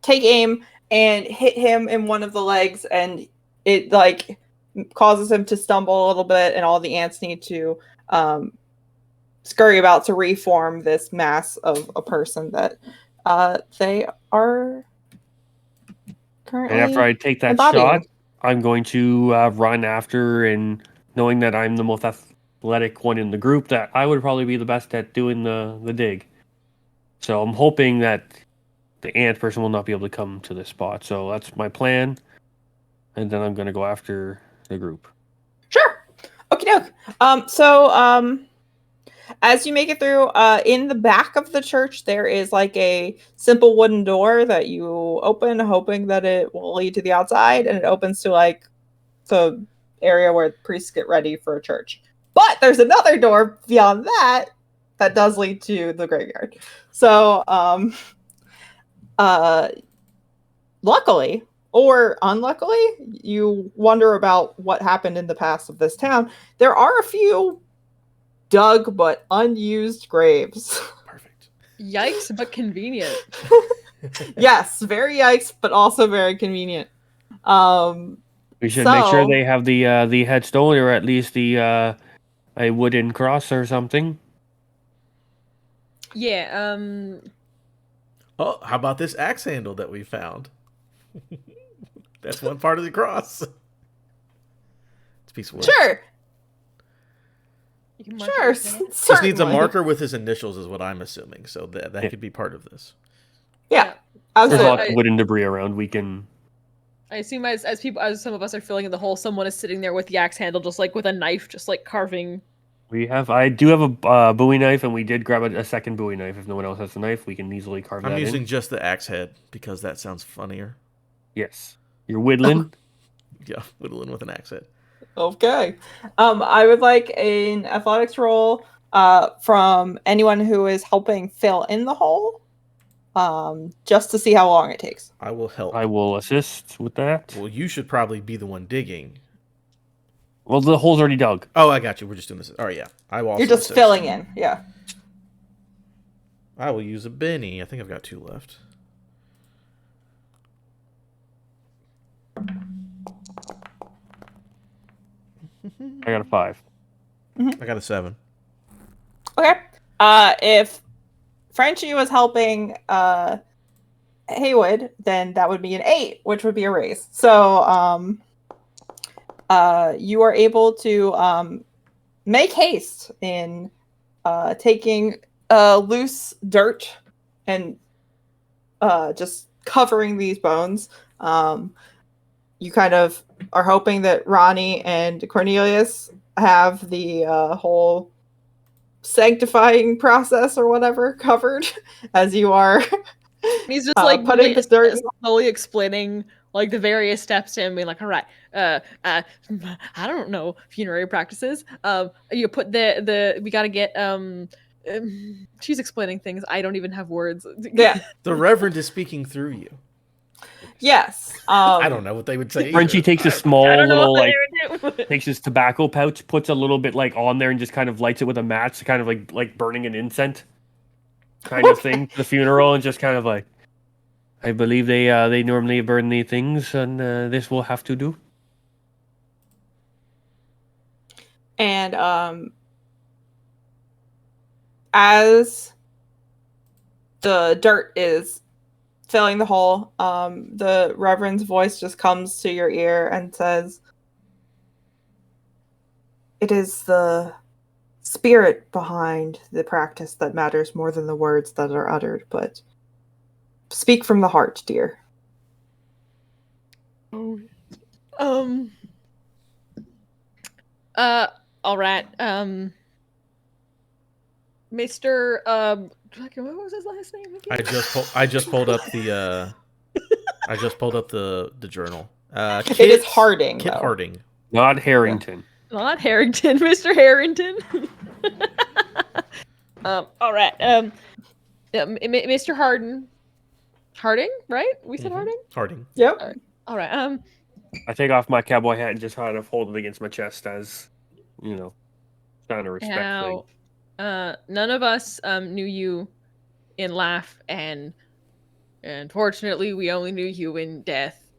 take aim and hit him in one of the legs, and it like causes him to stumble a little bit, and all the ants need to scurry about to reform this mass of a person that they are currently. And after I take that embodying. shot, I'm going to run after, and knowing that I'm the most athletic one in the group, that I would probably be the best at doing the dig. So I'm hoping that the ant person will not be able to come to this spot. So that's my plan. And then I'm going to go after the group. Sure. Okie doke. As you make it through, in the back of the church, there is like a simple wooden door that you open, hoping that it will lead to the outside, and it opens to like the area where priests get ready for a church. But there's another door beyond that that does lead to the graveyard. So, luckily or unluckily, you wonder about what happened in the past of this town. There are a few dug but unused graves. Perfect. Yikes, but convenient. Yes, very yikes, but also very convenient. We should make sure they have the headstone, or at least the a wooden cross or something. Yeah, Oh, how about this axe handle that we found? That's one part of the cross. It's a piece of wood. Sure. you can mark Sure. it with it. Just needs a certainly. marker with his initials, is what I'm assuming. So that Yeah. could be part of this. Yeah. There's Absolutely. lots of wooden debris around. We can. I assume as some of us are filling in the hole, someone is sitting there with the axe handle, just like with a knife, just like carving. I do have a Bowie knife, and we did grab a second Bowie knife. If no one else has the knife, we can easily carve I'm that using in. just the axe head because that sounds funnier. Yes, you're whittling. Yeah, whittling with an axe head. Okay. I would like an athletics roll from anyone who is helping fill in the hole. Just to see how long it takes. I will help. I will assist with that. Well, you should probably be the one digging. Well, the hole's already dug. Oh, I got you. We're just doing this. All right, yeah. I will also You're just assist. filling in. Yeah. I will use a Benny. I think I've got 2 left. I got a 5. I got a 7. Okay. If Frenchie was helping Haywood, then that would be an 8, which would be a raise. So you are able to make haste in taking loose dirt and just covering these bones. You kind of are hoping that Ronnie and Cornelius have the whole sanctifying process or whatever covered as you are He's just putting the dirt. slowly explaining like the various steps to him, being like, all right, I don't know funerary practices. You put we gotta get she's explaining things. I don't even have words. Yeah. The Reverend is speaking through you. Yes. I don't know what they would say. Frenchie either. takes a small I don't know little what like they would do. takes his tobacco pouch, puts a little bit like on there, and just kind of lights it with a match, kind of like burning an incense kind of thing to the funeral, and just kind of like, I believe they normally burn the things, and this will have to do. And as the dirt is filling the hole, the Reverend's voice just comes to your ear and says, "It is the spirit behind the practice that matters more than the words that are uttered, but speak from the heart, dear." Oh. All right. Mr. What was his last name again? I just pulled up the journal. It is Harding, Kit though. Harding. Not Harrington. Not Harrington, Mr. Harrington. All right. Mr. Harding, right? We said Harding. Harding. Yep. All right. I take off my cowboy hat and just kind of hold it against my chest as, sign of respect thing. None of us knew you in life, and unfortunately, we only knew you in death.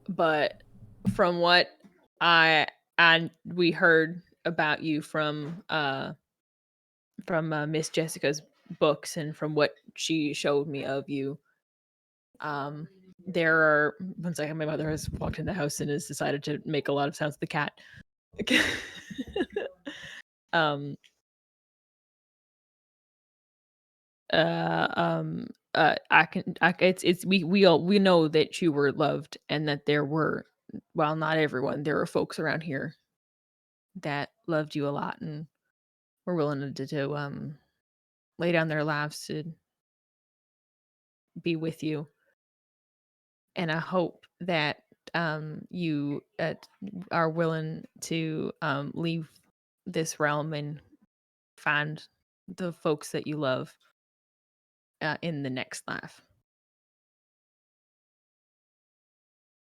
But from what we heard about you from Miss Jessica's books, and from what she showed me of you, there are. One second, my mother has walked in the house and has decided to make a lot of sounds with the cat. We know that you were loved, and that there were, well, not everyone, there were folks around here that loved you a lot and were willing to lay down their lives to be with you. And I hope that you are willing to leave this realm and find the folks that you love in the next life.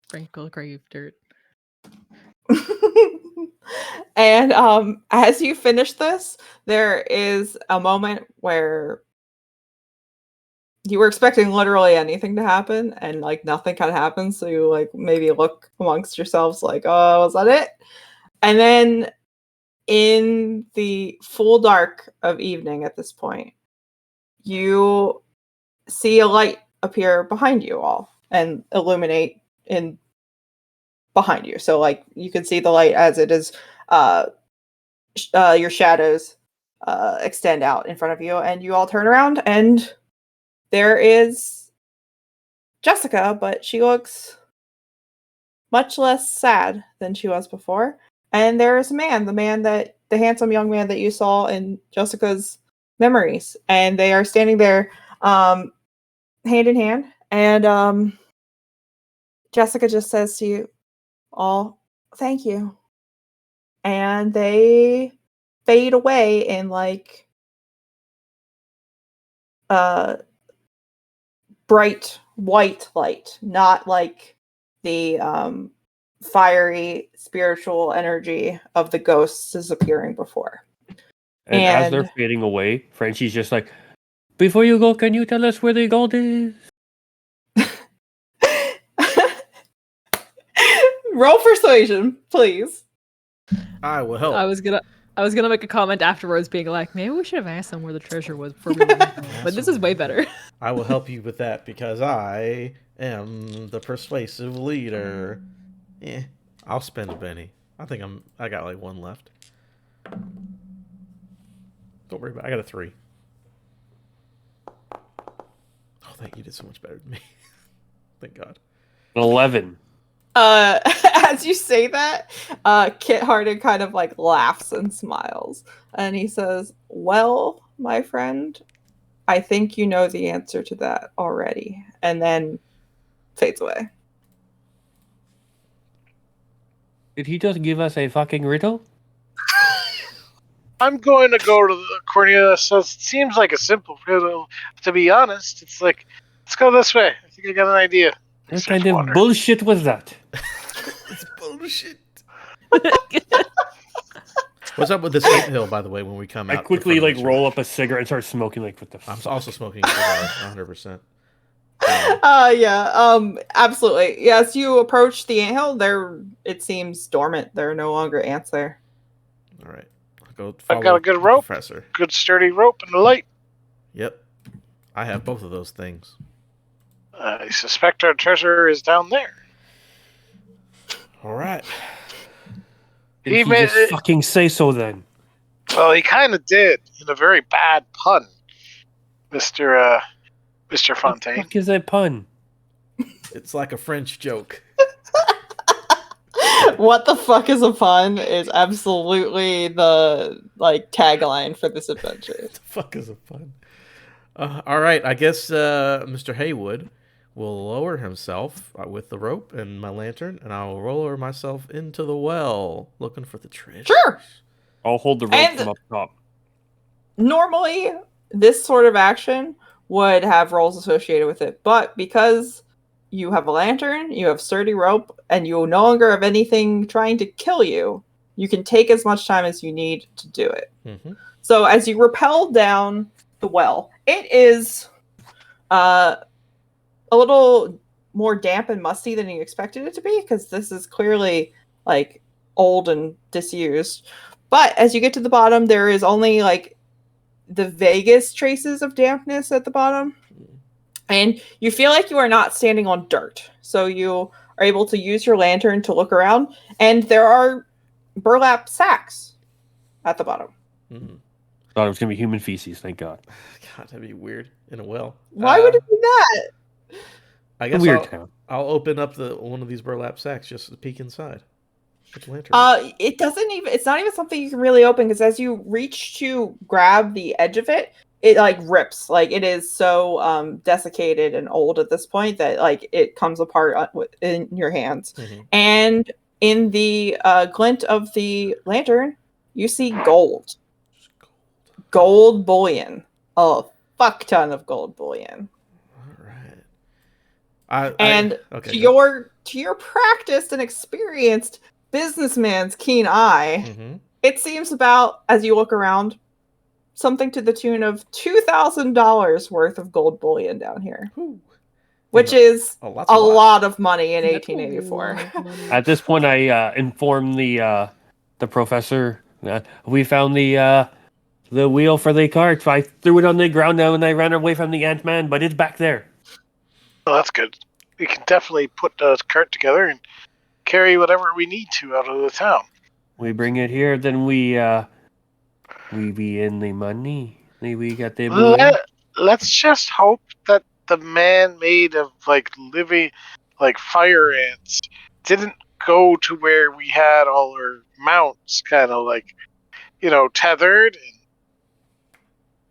Sprinkle grave dirt. And as you finish this, there is a moment where you were expecting literally anything to happen, and like nothing kind of happens. So you like maybe look amongst yourselves like, "Oh, was that it?" And then in the full dark of evening at this point, you see a light appear behind you all and illuminate in behind you. So like you can see the light as it is your shadows extend out in front of you, and you all turn around, and there is Jessica, but she looks much less sad than she was before. And there is a man, the handsome young man that you saw in Jessica's memories, and they are standing there hand in hand, and Jessica just says to you all, "Thank you." And they fade away in like bright white light, not like the fiery spiritual energy of the ghosts disappearing before. And as they're fading away, Frenchie's just like, "Before you go, can you tell us where the gold is?" Roll persuasion, please. I will help. I was gonna make a comment afterwards, being like, maybe we should have asked them where the treasure was before we went. But this is way better. I will help you with that because I am the persuasive leader. I'll spend a penny. I got like one left. Don't worry about it. I got a 3. Oh, thank you. Did so much better than me. Thank God. 11. As you say that, Kit Harding kind of like laughs and smiles, and he says, "Well, my friend, I think you know the answer to that already," and then fades away. Did he just give us a fucking riddle? I'm going to go to Cornelius. It seems like a simple riddle. To be honest, it's like, let's go this way. I think I got an idea. What kind of bullshit was that? It's bullshit. What's up with this hill, by the way, when we come out? I quickly like roll up a cigarette and start smoking like what the fuck? I'm also smoking a cigar, 100%. Absolutely. Yes, you approach the anthill. It seems dormant. There are no longer ants there. All right. I'll go I've follow got a good the rope, professor. good sturdy rope, and a light. Yep. I have both of those things. I suspect our treasure is down there. All right. Did he just fucking say so then? Well, he kind of did, in a very bad pun, Mr. Fontaine. What the fuck is that pun? It's like a French joke. What the fuck is a pun is absolutely the tagline for this adventure. What the fuck is a pun? All right, I guess Mr. Haywood will lower himself with the rope and my lantern, and I'll lower myself into the well, looking for the treasure. Sure. I'll hold the rope from up top. Normally, this sort of action would have rolls associated with it, but because you have a lantern, you have sturdy rope, and you no longer have anything trying to kill you, you can take as much time as you need to do it. Mm-hmm. So as you rappel down the well, it is a little more damp and musty than you expected it to be, because this is clearly old and disused. But as you get to the bottom, there is only the vaguest traces of dampness at the bottom. And you feel like you are not standing on dirt. So you are able to use your lantern to look around. And there are burlap sacks at the bottom. Mm. Thought it was going to be human feces, thank God. God, that'd be weird in a well. Why would it be that? I guess Weird town. I'll open up one of these burlap sacks just to peek inside. Put the lantern. It's not even something you can really open, because as you reach to grab the edge of it, it rips. It is so desiccated and old at this point that it comes apart in your hands. Mm-hmm. And in the glint of the lantern, you see gold. Gold bullion. A fuck ton of gold bullion. All right. To your practiced and experienced businessman's keen eye, mm-hmm. It seems about, as you look around, something to the tune of $2,000 worth of gold bullion down here. Ooh. Which is a lot of money in That's 1884. At this point, I informed the professor that we found the wheel for the cart. I threw it on the ground now, and I ran away from the Ant-Man, but it's back there. Well, that's good. We can definitely put the cart together and carry whatever we need to out of the town. We bring it here, then we be in the money. We got the Let's just hope that the man made of living fire ants didn't go to where we had all our mounts kind of tethered and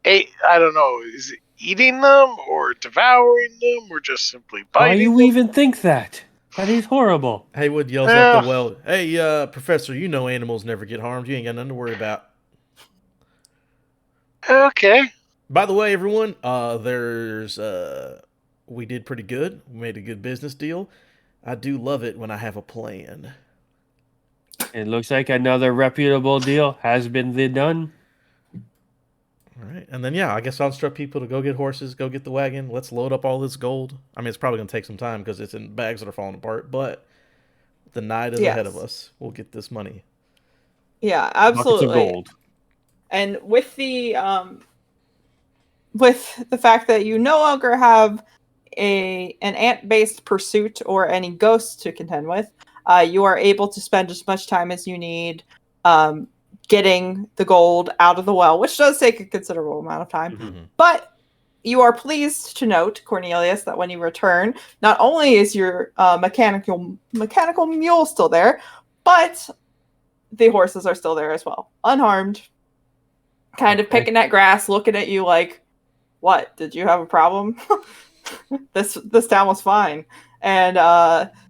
ate. I don't know, is it eating them or devouring them or just simply biting Why you them? even think that? That is horrible. Haywood yells up the well, "Hey, Professor, you know animals never get harmed. You ain't got nothing to worry about." Okay. By the way, everyone, we did pretty good. We made a good business deal. I do love it when I have a plan. It looks like another reputable deal has been done. All right. And then, I guess I'll instruct people to go get horses, go get the wagon. Let's load up all this gold. I mean, it's probably going to take some time because it's in bags that are falling apart, but the night is ahead of us. We'll get this money. Yeah, absolutely. Buckets of gold. And with the fact that you no longer have an ant-based pursuit or any ghosts to contend with, you are able to spend as much time as you need getting the gold out of the well, which does take a considerable amount of time. Mm-hmm. But you are pleased to note, Cornelius, that when you return, not only is your mechanical mule still there, but the horses are still there as well, unharmed, kind of picking at grass, looking at you like, what, did you have a problem? This town was fine. And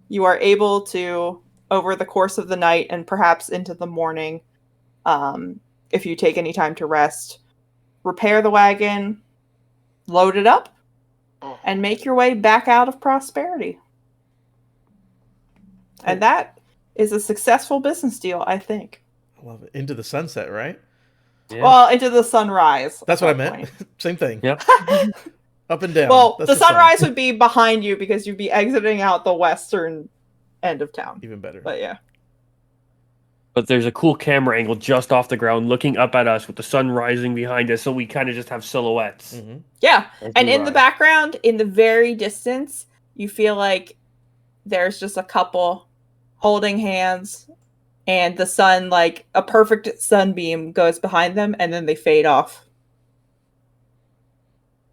you are able to, over the course of the night and perhaps into the morning, if you take any time to rest, repair the wagon, load it up, and make your way back out of prosperity. And that is a successful business deal, I think. I love it. Into the sunset, right? Yeah. Well, into the sunrise. That's what I meant. Same thing. Yep. Up and down. Well, That's the sign. sunrise would be behind you because you'd be exiting out the western end of town. Even better. But yeah. But there's a cool camera angle just off the ground looking up at us with the sun rising behind us, so we kind of just have silhouettes. Mm-hmm. Yeah. as And we in the ride. background, in the very distance, you feel like there's just a couple holding hands, and the sun, like a perfect sunbeam, goes behind them, and then they fade off.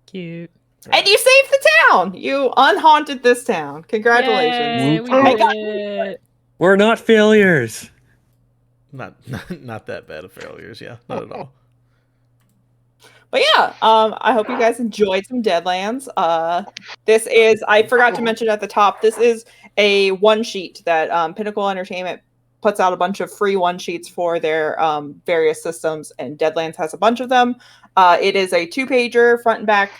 Cute. And you saved the town! You unhaunted this town. Congratulations. Yay, we Whoop. did it. We're not failures. Not that bad of failures. Yeah, not at all. But yeah, I hope you guys enjoyed some Deadlands. This is, I forgot to mention at the top, this is a one sheet that Pinnacle Entertainment puts out a bunch of free one sheets for their various systems, and Deadlands has a bunch of them. It is a 2-pager front and back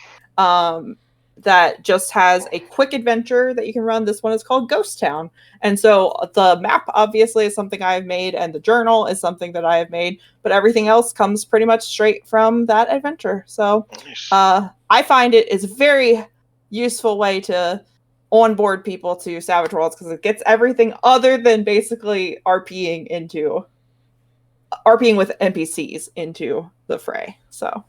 that just has a quick adventure that you can run. This one is called Ghost Town. And so the map obviously is something I've made, and the journal is something that I have made, but everything else comes pretty much straight from that adventure. So I find it is a very useful way to onboard people to Savage Worlds because it gets everything other than basically RPing with NPCs into the fray. So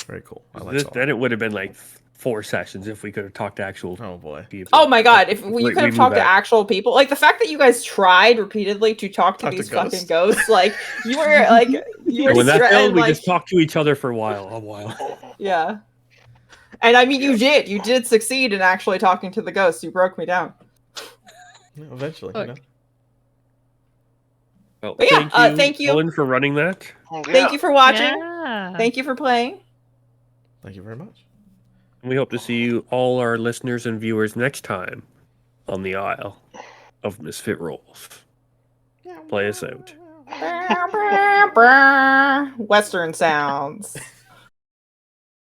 Very cool. I like that. Then it would have been like 4 sessions if we could have talked to actual Oh boy. people. oh my god, if you We could have move talked to back. actual people, like the fact that you guys tried repeatedly to talk to Talk to these ghosts. fucking ghosts, like you were like you were And when that stre- failed, and, we like, just talked to each other for a while. yeah. And I mean, you did succeed in actually talking to the ghosts. You broke me down. Yeah, eventually, Look. you know. Well, But yeah, thank you. Ellen, for running that. Thank you for watching. Yeah. Thank you for playing. Thank you very much. We hope to see you, all our listeners and viewers, next time on the Isle of Misfit Rolls. Play us out. Western sounds.